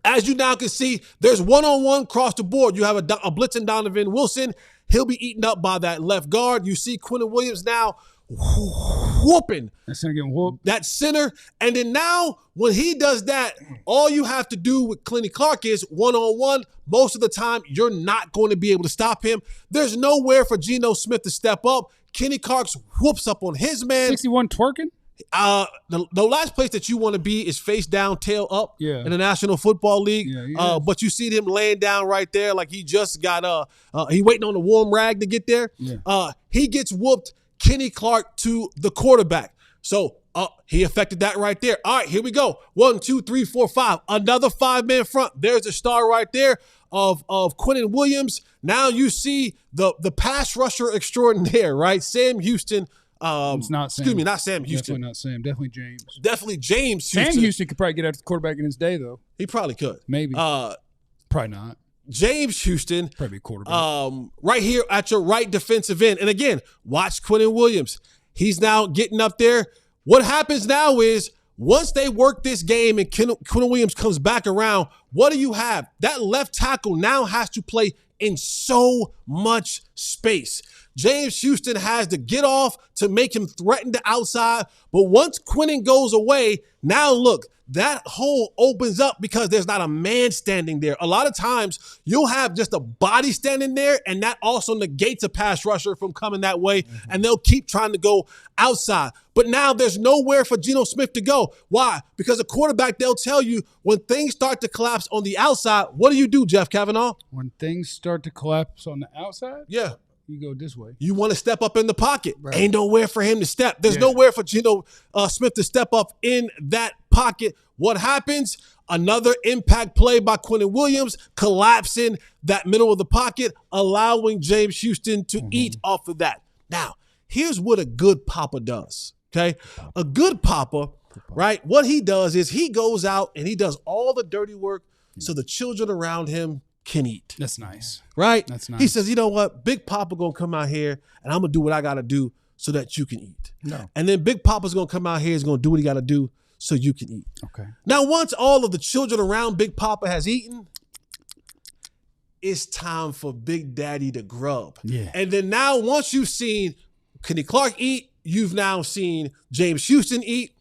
As you now can see, there's one-on-one across the board. You have a blitzing Donovan Wilson. He'll be eaten up by that left guard. You see Quinnen Williams now whooping. That center getting whooped. That center. And then now, when he does that, all you have to do with Kenny Clark is one-on-one. Most of the time, you're not going to be able to stop him. There's nowhere for Geno Smith to step up. Kenny Clark's whoops up on his man. 61 twerking? The last place that you want to be is face down, tail up in the National Football League. Yeah, but you see him laying down right there like he just got he waiting on the warm rag to get there. Yeah. He gets whooped. Kenny Clark to the quarterback. So he affected that right there. All right, here we go. 1, 2, 3, 4, 5. Another 5-man front. There's the star right there of Quinnen Williams. Now you see the pass rusher extraordinaire, right? Sam Houston. It's not Sam. Excuse me, not Sam Houston. Definitely not Sam. Definitely James. Definitely James Houston. Sam Houston could probably get after the quarterback in his day, though. He probably could. Maybe. Probably not. James Houston. Probably a quarterback. Right here at your right defensive end. And again, watch Quinnen Williams. He's now getting up there. What happens now is once they work this game and Quinnen Williams comes back around, what do you have? That left tackle now has to play in so much space. James Houston has to get off to make him threaten the outside. But once Quinnen goes away, now look, that hole opens up because there's not a man standing there. A lot of times you'll have just a body standing there, and that also negates a pass rusher from coming that way, and they'll keep trying to go outside. But now there's nowhere for Geno Smith to go. Why? Because a quarterback, they'll tell you when things start to collapse on the outside, what do, Jeff Kavanaugh? When things start to collapse on the outside? Yeah. You go this way. You want to step up in the pocket. Right. Ain't nowhere for him to step. There's nowhere for Geno Smith to step up in that pocket. What happens? Another impact play by Quinnen Williams, collapsing that middle of the pocket, allowing James Houston to eat off of that. Now, here's what a good papa does. Okay, a good papa, right? What he does is he goes out and he does all the dirty work so the children around him can eat. That's nice. Right? That's nice. He says, you know what? Big Papa gonna come out here and I'm gonna do what I gotta do so that you can eat. No. And then Big Papa's gonna come out here, is gonna do what he gotta do so you can eat. Okay. Now, once all of the children around Big Papa has eaten, it's time for Big Daddy to grub. Yeah. And then now, once you've seen Kenny Clark eat, you've now seen James Houston eat.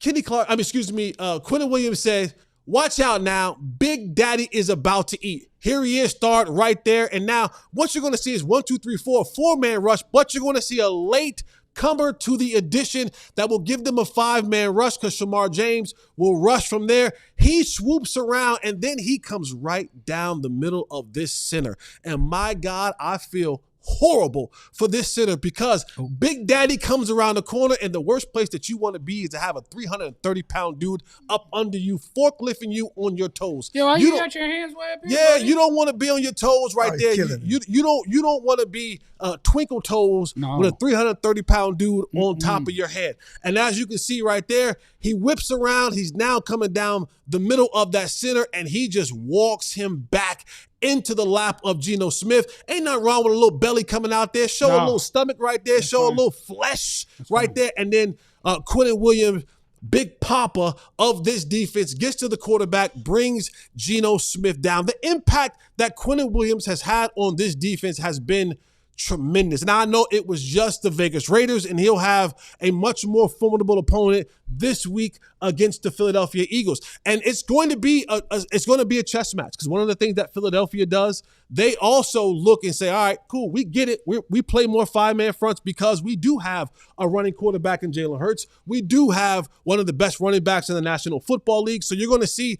Quinton Williams says, watch out now, Big Daddy is about to eat. Here he is, start right there. And now what you're going to see is 1, 2, 3, 4, 4-man rush, but you're going to see a late comer to the addition that will give them a 5-man rush because Shamar James will rush from there. He swoops around and then he comes right down the middle of this center. And my God, I feel horrible for this center because Big Daddy comes around the corner and the worst place that you want to be is to have a 330-pound dude up under you, forklifting you on your toes. Yo, you got your hands way up here? Yeah, buddy? you don't want to be on your toes right there. You don't want to be twinkle toes with a 330-pound dude on top of your head. And as you can see right there, he whips around. He's now coming down the middle of that center and he just walks him back into the lap of Geno Smith. Ain't nothing wrong with a little belly coming out there. Show a little stomach right there. Show a little flesh right there. And then Quinton Williams, Big Papa of this defense, gets to the quarterback, brings Geno Smith down. The impact that Quinton Williams has had on this defense has been tremendous. Now, I know it was just the Vegas Raiders, and he'll have a much more formidable opponent this week against the Philadelphia Eagles. And it's going to be a chess match because one of the things that Philadelphia does, they also look and say, all right, cool, we get it. We play more 5-man fronts because we do have a running quarterback in Jalen Hurts. We do have one of the best running backs in the National Football League. So you're going to see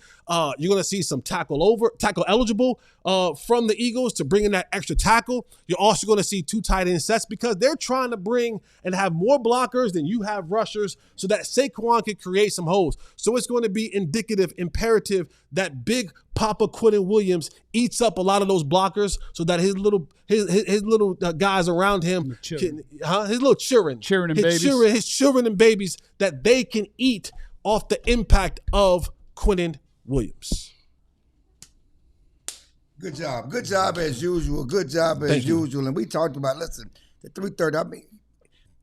some tackle eligible from the Eagles to bring in that extra tackle. You're also going to see 2 tight end sets because they're trying to bring and have more blockers than you have rushers so that Saquon can create some holes. So it's going to be imperative that Big Papa Quinton Williams eats up a lot of those blockers so that his little guys around him, his little children and babies, that they can eat off the impact of Quinton Williams. Good job as usual. Thank you. And we talked about, listen, the 330, I mean,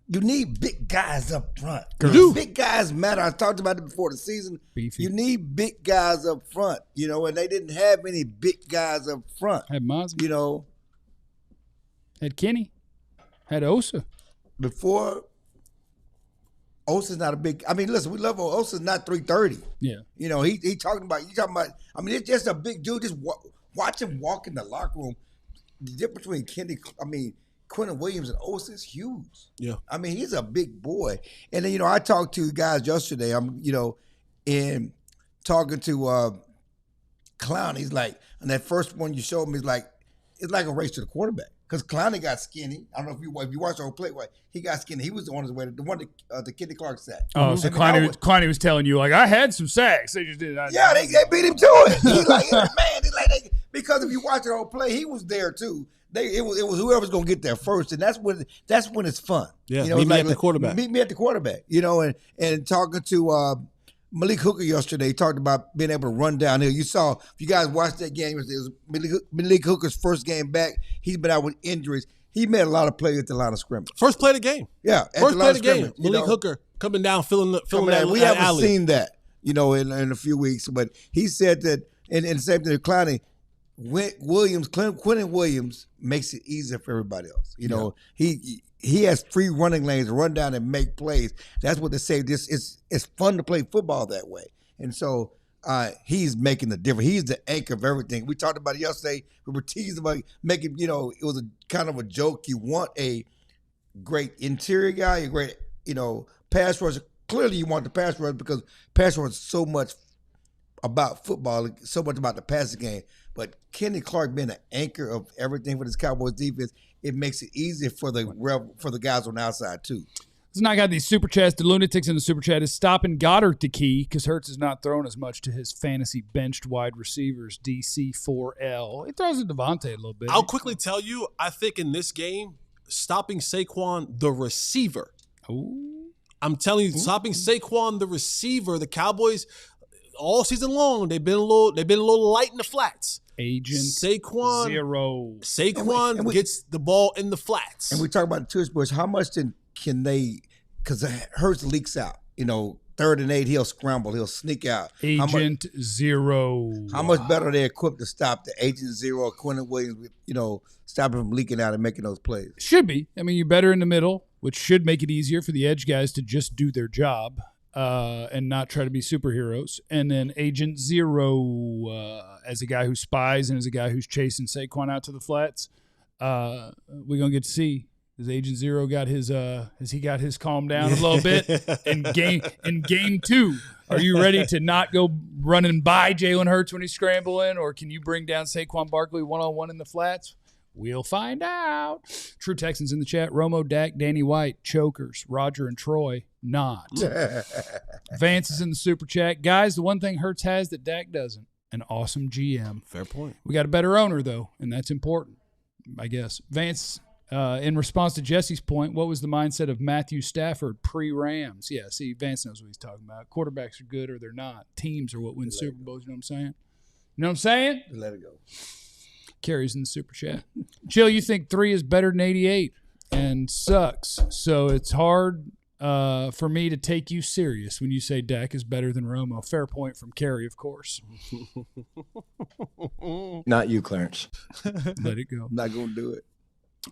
you need big guys up front. Big guys matter. I talked about it before the season. Beefy. You need big guys up front, and they didn't have any big guys up front. Had Mozzie. Had Kenny. Had Osa. Before, Osa's not a big, I mean, listen, we love Osa's not 330. Yeah. He talking about, I mean, it's just a big dude. Just watch him walk in the locker room. The difference between Quinton Williams and Osa is huge. Yeah. I mean, he's a big boy. And then, I talked to guys yesterday, and talking to Clown. He's like, and that first one you showed me is like, it's like a race to the quarterback. Because Clowney got skinny. I don't know if you watched the whole play. He got skinny. He was on his way to the one that the Kenny Clark sack. Oh, so Clowney was telling you, like, I had some sacks. They just didn't. They beat him to it. He's like, man, because if you watch the whole play, he was there too. It was whoever's gonna get there first, and that's when it's fun. Yeah, meet me at the quarterback. Meet me at the quarterback. And talking to Malik Hooker yesterday, he talked about being able to run downhill. You saw, if you guys watched that game, it was Malik Hooker's first game back. He's been out with injuries. He made a lot of plays at the line of scrimmage. First play of the game. Yeah, first play of the game. Malik Hooker coming down, filling that. We haven't seen that, in a few weeks. But he said that, and the same thing with Clowney. Quinton Williams makes it easier for everybody else. He has free running lanes to run down and make plays. That's what they say. It's fun to play football that way. And so he's making the difference. He's the anchor of everything. We talked about it yesterday. We were teasing about making, it was a kind of a joke. You want a great interior guy, a great, pass rusher. Clearly you want the pass rusher because pass rusher is so much about football, so much about the passing game. But Kenny Clark being an anchor of everything for this Cowboys defense, it makes it easier for the guys on the outside too. Listen, I got these super chats. The lunatics in the super chat is stopping Goddard to key because Hurts is not throwing as much to his fantasy benched wide receivers. DC4L. He throws it to Devontae a little bit. I'll quickly tell you, I think in this game, stopping Saquon, the receiver, I'm telling you, stopping Saquon, the receiver, the Cowboys, all season long, they've been a little light in the flats. Agent Saquon zero. Saquon gets the ball in the flats. And we talk about the Twitch boys. How much can they? Because Hurts leaks out. 3rd and 8, he'll scramble. He'll sneak out. Agent zero. How much better are they equipped to stop the Agent Zero, Quinton Williams? Stop him from leaking out and making those plays. Should be. I mean, you're better in the middle, which should make it easier for the edge guys to just do their job and not try to be superheroes. And then Agent Zero, as a guy who spies and as a guy who's chasing Saquon out to the flats, we're gonna get to see. Has Agent Zero got his has he got his calm down a little bit in game 2? Are you ready to not go running by Jalen Hurts when he's scrambling, or can you bring down Saquon Barkley one-on-one in the flats? We'll find out. True Texans in the chat. Romo, Dak, Danny White, chokers. Roger and Troy, not. Vance is in the super chat. Guys, the one thing Hurts has that Dak doesn't, an awesome GM. Fair point. We got a better owner, though, and that's important, I guess. Vance, in response to Jesse's point, what was the mindset of Matthew Stafford pre-Rams? Yeah, see, Vance knows what he's talking about. Quarterbacks are good or they're not. Teams are what win Super Bowls, you know what I'm saying? You know what I'm saying? Let it go. Carrie's in the super chat. Jill, you think 3 is better than 88 and sucks. So it's hard for me to take you serious when you say Dak is better than Romo. Fair point from Carrie, of course. Not you, Clarence. Let it go. I'm not going to do it.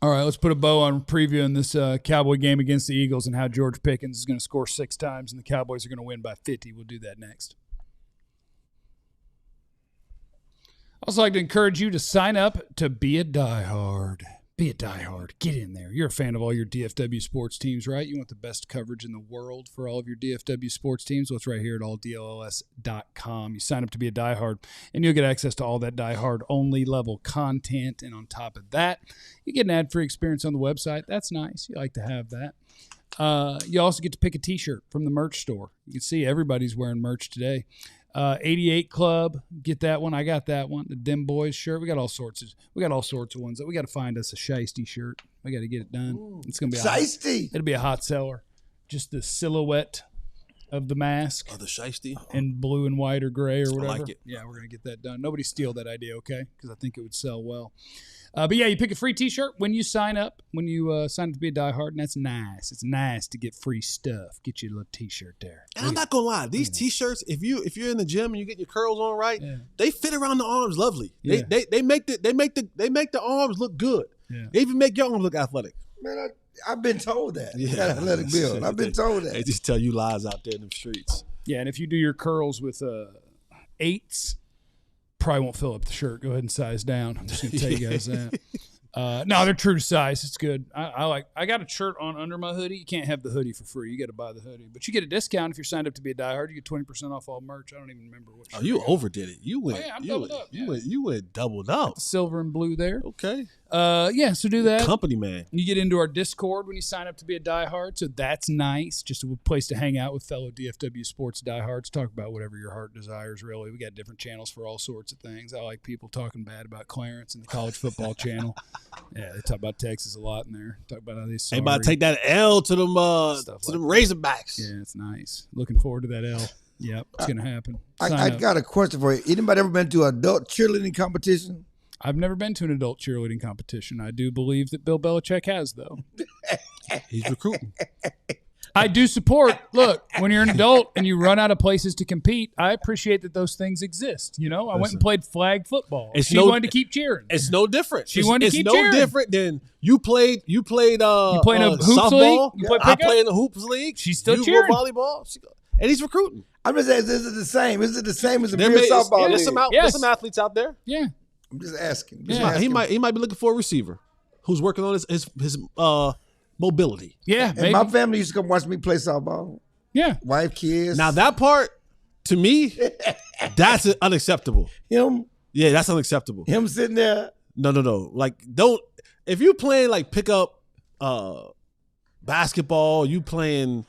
All right, let's put a bow on previewing this Cowboy game against the Eagles and how George Pickens is going to score 6 times and the Cowboys are going to win by 50. We'll do that next. I'd also like to encourage you to sign up to be a diehard. Be a diehard. Get in there. You're a fan of all your DFW sports teams, right? You want the best coverage in the world for all of your DFW sports teams? Well, it's right here at alldlls.com. You sign up to be a diehard, and you'll get access to all that diehard-only level content. And on top of that, you get an ad-free experience on the website. That's nice. You like to have that. You also get to pick a T-shirt from the merch store. You can see everybody's wearing merch today. 88 Club, get that one. I got that one. The Dim Boys shirt. We got all sorts of ones. We got to find us a Shiesty shirt. We got to get it done. It's gonna be Shiesty. It'll be a hot seller. Just the silhouette of the mask. Oh, the Shiesty in blue and white or gray or whatever. I like it. Yeah, we're gonna get that done. Nobody steal that idea, okay? Because I think it would sell well. But yeah, you pick a free T-shirt when you sign up. When you sign up to be a diehard, and that's nice. It's nice to get free stuff. Get you a little T-shirt there. And I'm not gonna lie, these T-shirts, if you're in the gym and you get your curls on right, they fit around the arms lovely. Yeah. They make the arms look good. Yeah. They even make your arms look athletic. Man, I've been told that. Yeah. You got athletic build. I've been told that. They just tell you lies out there in the streets. Yeah, and if you do your curls with 8s, probably won't fill up the shirt. Go ahead and size down. I'm just gonna tell you guys that. No, they're true to size. It's good. I got a shirt on under my hoodie. You can't have the hoodie for free. You got to buy the hoodie. But you get a discount if you're signed up to be a diehard. You get 20% off all merch. I don't even remember what shirt. Oh, you overdid it. You went. I'm doubled up. You went doubled up. Silver and blue there. Okay. Yeah, so do that. Company man. You get into our Discord when you sign up to be a diehard, so that's nice. Just a place to hang out with fellow DFW sports diehards. Talk about whatever your heart desires, really. We got different channels for all sorts of things. I like people talking bad about Clarence and the college football channel. Yeah, they talk about Texas a lot in there. Talk about how they sorry. They about to take that L to them Razorbacks. Yeah, it's nice. Looking forward to that L. Yep, it's going to happen. I got a question for you. Anybody ever been to an adult cheerleading competition? I've never been to an adult cheerleading competition. I do believe that Bill Belichick has, though. He's recruiting. I do support. Look, when you're an adult and you run out of places to compete, I appreciate that those things exist. You know, I went and played flag football. She wanted to keep cheering. It's no different. She wanted to keep cheering. It's no different than you played a hoops softball. League. I played in the hoops league. She's still cheering. Volleyball. And he's recruiting. I'm just saying, is it the same? Is it the same as the real softball league? There's some athletes out there. Yeah. I'm just asking. He might be looking for a receiver who's working on his mobility. Yeah, and maybe. my family used to come watch me play softball. Yeah. Wife, kids. Now that part, to me, that's unacceptable. Yeah, that's unacceptable. Him sitting there. No. Like, if you playing like pickup basketball, you playing,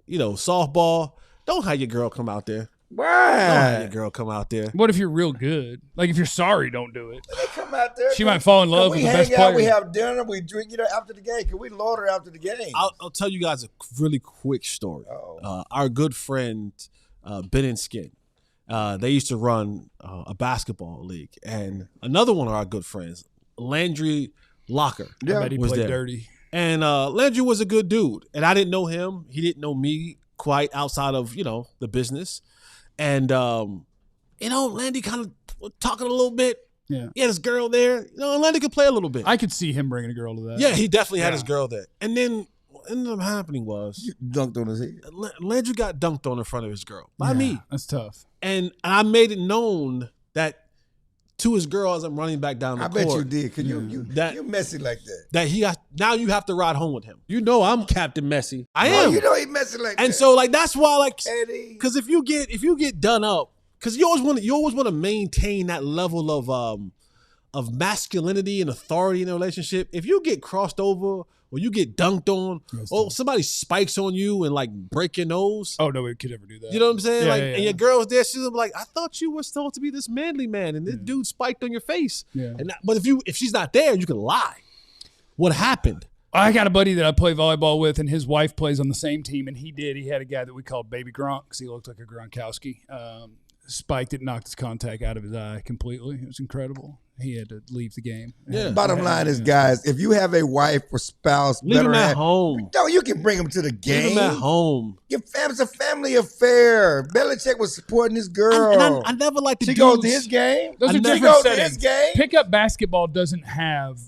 softball, don't have your girl come out there. Don't have your girl come out there. What if you're real good? Like if you're sorry, don't do it. They come out there. She might fall in love with the best We hang out, player. we have dinner, we drink, after the game. Can we loiter after the game? I'll tell you guys a really quick story. Our good friend Ben and Skin, they used to run a basketball league, and another one of our good friends, Landry Locker, I bet he was played there. dirty. And Landry was a good dude, and I didn't know him. He didn't know me quite outside of the business. And Landy kind of was talking a little bit. Yeah. He had his girl there. And Landy could play a little bit. I could see him bringing a girl to that. Yeah, he definitely had his girl there. And then what ended up happening was You dunked on his head. Landry got dunked on in front of his girl by me. That's tough. And I made it known that to his girl as I'm running back down the I court. bet you did, because you're messy like that. That now you have to ride home with him. I'm Captain Messy. I am. He messy like that. And so that's why Eddie. because if you get done up, because you always want to maintain that level of masculinity and authority in a relationship. If you get crossed over or you get dunked on, or somebody spikes on you and break your nose. Oh, nobody could ever do that. You know what I'm saying? Yeah, And your girl's there, she's like, I thought you were supposed to be this manly man, and this dude spiked on your face. Yeah. But if she's not there, you can lie. What happened? I got a buddy that I play volleyball with, and his wife plays on the same team, and he had a guy that we called Baby Gronk because he looked like a Gronkowski. Spiked it, knocked his contact out of his eye completely. It was incredible. He had to leave the game. Yeah. Bottom line is, guys, if you have a wife or spouse, Leave him at home. No, you can bring him to the game. Leave him at home. It's a family affair. Belichick was supporting his girl. I never liked the She dudes. goes to his game. Those are She different goes to settings. his game. Pickup basketball doesn't have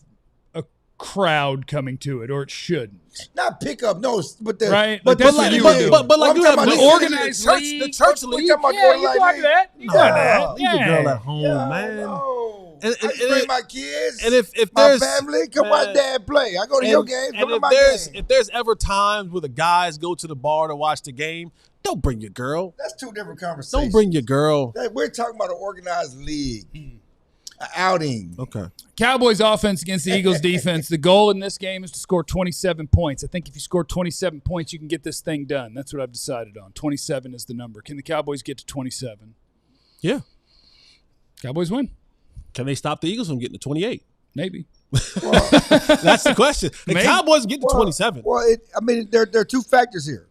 a crowd coming to it, or it shouldn't. Not pickup, no, but the Right? But Like, that's the what you but, do. but like you you have have the organized church, league. the church We league. talking about Yeah, going you like can do that. that. You can do that. Leave your girl Yeah. at home, man. No. And I bring my kids, and if my there's family, come watch man, dad play. I go to your games, come to if my there's game. if there's ever times where the guys go to the bar to watch the game, don't bring your girl. That's two different conversations. Don't bring your girl. We're talking about an organized league, an outing. Okay. Cowboys offense against the Eagles defense. The goal in this game is to score 27 points. I think if you score 27 points, you can get this thing done. That's what I've decided on. 27 is the number. Can the Cowboys get to 27? Yeah. Cowboys win. Can they stop the Eagles from getting to 28? Maybe. That's the question. The Maybe. Cowboys get to 27. Well, there are two factors here.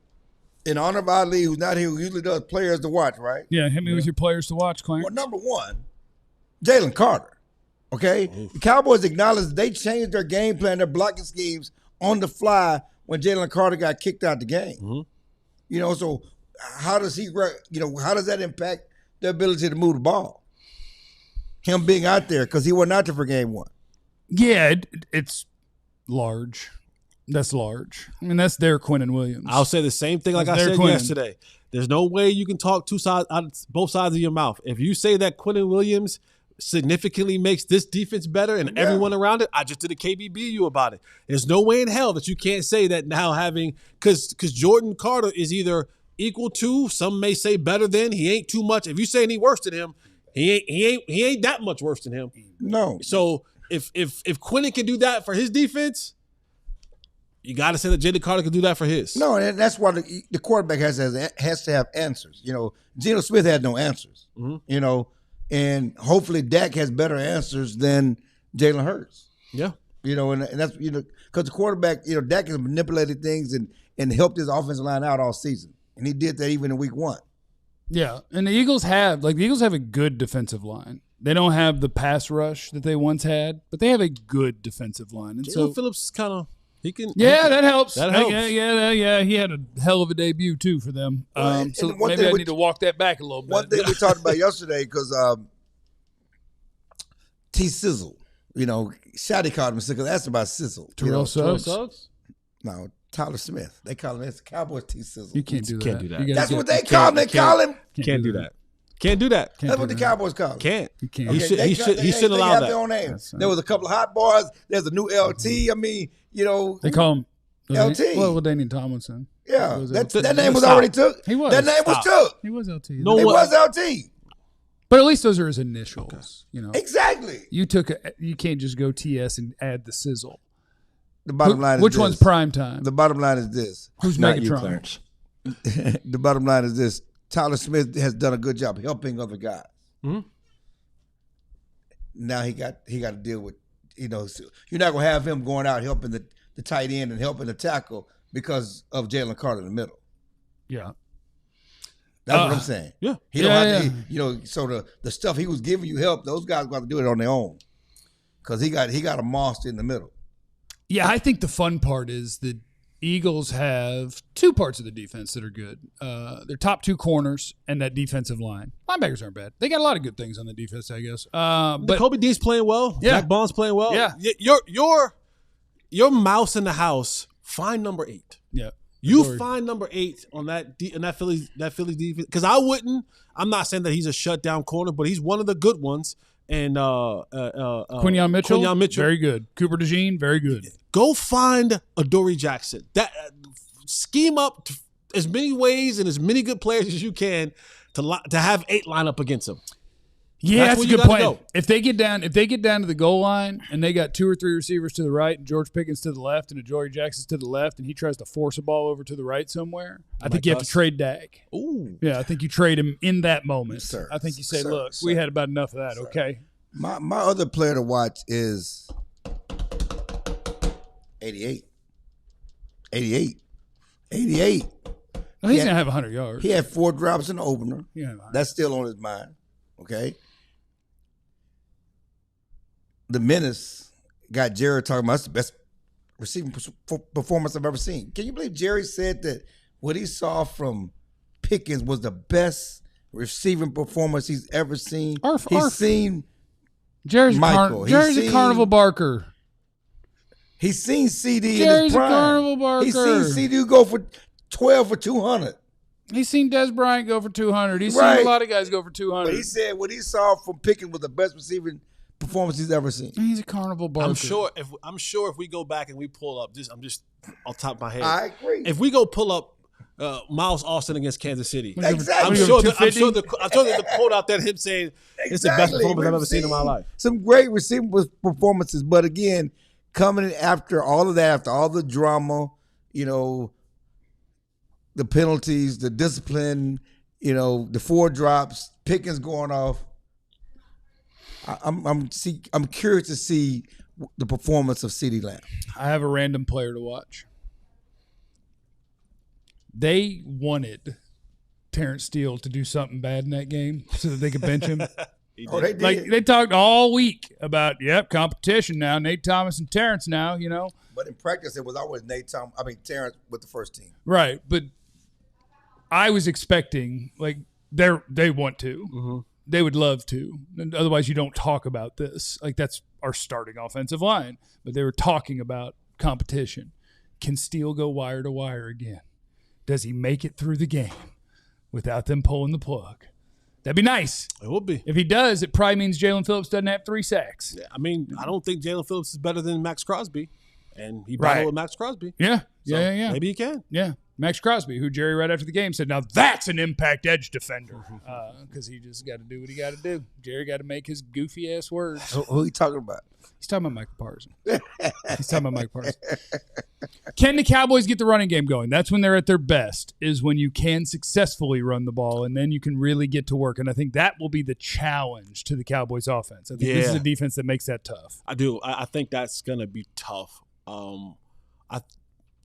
In honor of Ali, who's not here, who usually does players to watch, right? Yeah, hit me with your players to watch, Clarence. Well, number one, Jalen Carter. Okay? The Cowboys acknowledged they changed their game plan, their blocking schemes on the fly when Jalen Carter got kicked out the game. So how does how does that impact their ability to move the ball? Him being out there, because he wasn't out there for game one. Yeah, it's large. That's large. I mean, that's their Quinton Williams. I'll say the same thing like That's I their said Quinn. yesterday. There's no way you can talk both sides of your mouth. If you say that Quinton Williams significantly makes this defense better and everyone around it, I just did a KBBU about it. There's no way in hell that you can't say that now because Jordan Carter is either equal to, some may say better than, he ain't too much. If you say any worse than him, he ain't that much worse than him. No. So if Quinton can do that for his defense, you got to say that Jalen Carter can do that for his. No, and that's why the quarterback has to have answers. Geno Smith had no answers. And hopefully Dak has better answers than Jalen Hurts. Yeah. And that's because the quarterback, Dak has manipulated things and helped his offensive line out all season, and he did that even in week one. Yeah, and the Eagles have a good defensive line. They don't have the pass rush that they once had, but they have a good defensive line. And Jalen Phillips is kind of he can. Yeah, that helps. That helps. Yeah. He had a hell of a debut too for them. So maybe I need to walk that back a little bit. One thing we talked about yesterday, because T Sizzle, Shotty called him because asked about Sizzle. Terrell Suggs? No, Tyler Smith. They call him it's Cowboys T Sizzle. You can't do that. Can't do that. That's what they call him. They call him. Can't do that. Can't do that. That's what the Cowboys call him. Can't. You can't. He Okay, shouldn't they allow have that. their own names. There was a couple of hot boys. There's a new LT. I mean, They call him LT. Well, Daniel Tomlinson. Yeah, Was that name was already took. He was. That name was took. He was LT. No It one- was LT. But at least those are his initials. Exactly. You can't just go TS and add the sizzle. The bottom line is Which this. one's prime time? The bottom line is this. Who's Not you, Megatron? Clarence. The bottom line is this. Tyler Smith has done a good job helping other guys. Mm-hmm. Now he got to deal with, you're not gonna have him going out helping the tight end and helping the tackle because of Jalen Carter in the middle. Yeah. That's what I'm saying. Yeah. He don't have to, so the stuff he was giving you help, those guys got to do it on their own. Because he got a monster in the middle. Yeah, I think the fun part is the Eagles have two parts of the defense that are good. Their top two corners and that defensive line. Linebackers aren't bad. They got a lot of good things on the defense, I guess. But Kobe Dean's playing well. Yeah. Zach Bond's playing well. Yeah. Your mouse in the house, find number 8. Yeah. You find number 8 on that Philly defense. Because I'm not saying that he's a shutdown corner, but he's one of the good ones. And Quinton Mitchell, very good. Cooper DeJean, very good. Go find Adoree Jackson. That scheme up as many ways and as many good players as you can to have 8 line up against him. Yeah, that's a good plan. Go. If they get down to the goal line and they got 2 or 3 receivers to the right and George Pickens to the left and Adoree Jackson's to the left and he tries to force a ball over to the right somewhere, I think you have to trade Dak. Ooh. Yeah, I think you trade him in that moment. Sir, I think you say, look, sir. we had about enough of that, okay? My other player to watch is 88. No, he's going to have 100 yards. He had 4 drops in the opener. Yeah, That's still on his mind. Okay. The Menace got Jerry talking about, that's the best receiving performance I've ever seen. Can you believe Jerry said that what he saw from Pickens was the best receiving performance he's ever seen? He's seen Jerry's Michael. Jerry's a carnival barker. He's seen CD Jerry's in his prime. a carnival barker. He's seen CD go for 12 for 200. He's seen Des Bryant go for 200. He's seen a lot of guys go for 200. But he said what he saw from Pickens was the best receiving performance he's ever seen. He's a carnival barker. I'm sure if we go back and we pull up, I'm just off the top of my head. I agree. If we go pull up Miles Austin against Kansas City, Exactly. I'm sure there's a quote out there him saying it's the best performance I've ever seen in my life. Some great receiving performances, but again, coming in after all of that, after all the drama, the penalties, the discipline, the 4 drops, Pickens going off. I'm curious to see the performance of CeeDee Lamb. I have a random player to watch. They wanted Terrence Steele to do something bad in that game so that they could bench him. They did. Like they talked all week about competition now, Nate Thomas and Terrence now, But in practice, it was always Terrence with the first team. Right, but I was expecting they want to. Mm-hmm. They would love to. And otherwise, you don't talk about this. That's our starting offensive line. But they were talking about competition. Can Steele go wire to wire again? Does he make it through the game without them pulling the plug? That'd be nice. It would be. If he does, it probably means Jalen Phillips doesn't have 3 sacks. Yeah, I don't think Jalen Phillips is better than Max Crosby. And he battled with Max Crosby. Yeah. So Yeah. Maybe he can. Yeah. Max Crosby, who Jerry right after the game said, now that's an impact edge defender. Because he just got to do what he got to do. Jerry got to make his goofy-ass words. Who are you talking about? He's talking about Michael Parsons. Can the Cowboys get the running game going? That's when they're at their best, is when you can successfully run the ball, and then you can really get to work. And I think that will be the challenge to the Cowboys offense. I think this is a defense that makes that tough. I do. I think that's going to be tough.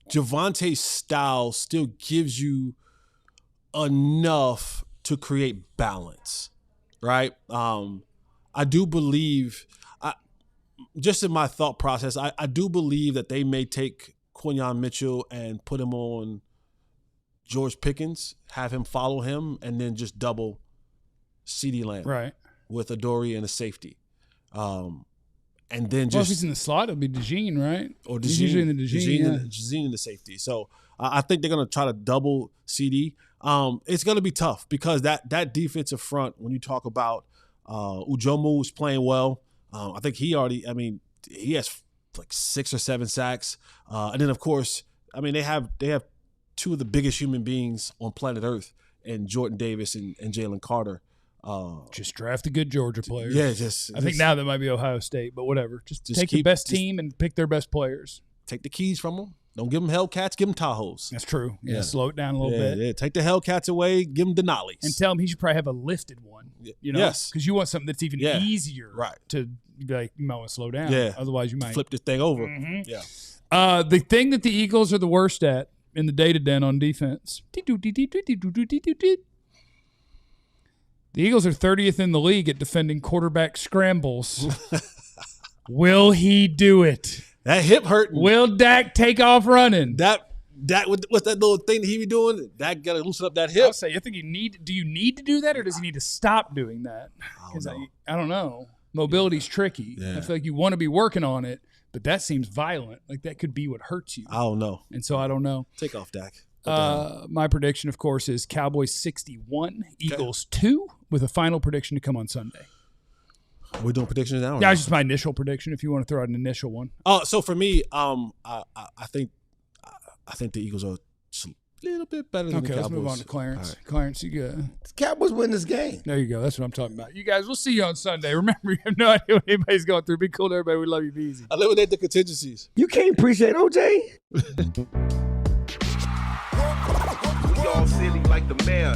Javonte's style still gives you enough to create balance, right? I do believe, just in my thought process, I do believe that they may take Quinton Mitchell and put him on George Pickens, have him follow him, and then just double CeeDee Lamb with Adoree and a safety. And then if he's in the slot, it'll be DeJean, right? Or He's usually in the DeJean in the safety. So I think they're going to try to double CD. It's going to be tough because that defensive front, when you talk about Ujomu's playing well, I think he has like 6 or 7 sacks. And then, of course, they have 2 of the biggest human beings on planet Earth, and Jordan Davis and Jalen Carter. Just draft a good Georgia player. Yeah, I think now that might be Ohio State, but whatever. Just take the best team and pick their best players. Take the keys from them. Don't give them Hellcats. Give them Tahoes. That's true. Yeah, Yeah. slow it down a little bit. Yeah. Take the Hellcats away. Give them Denali's. And tell him he should probably have a lifted one. You know? Yes. Because you want something that's even Yeah. easier Right. to be like, you might want to slow down. Yeah. Otherwise, you might. Flip this thing over. Mhm. Yeah. The thing that the Eagles are the worst at in the data den on defense. The Eagles are 30th in the league at defending quarterback scrambles. Will he do it? That hip hurting. Will Dak take off running? That what's that little thing that he be doing? Dak got to loosen up that hip. I'll say, I think do you need to do that, or does he need to stop doing that? I don't know. Mobility's tricky. Yeah. I feel like you want to be working on it, but that seems violent. Like that could be what hurts you. I don't know. And so I don't know. Take off, Dak. My prediction, of course, is Cowboys 61, Eagles 2, with a final prediction to come on Sunday. We're doing predictions now. Yeah, it's just my initial prediction. If you want to throw out an initial one. So for me, I think the Eagles are a little bit better than the Okay, Cowboys. let's move on to Clarence. All right. Clarence, you go. The Cowboys win this game. There you go. That's what I'm talking about. You guys, we'll see you on Sunday. Remember, you have no idea what anybody's going through. Be cool to everybody. We love you. Be easy. Eliminate the contingencies. You can't appreciate OJ. We all silly like the mayor.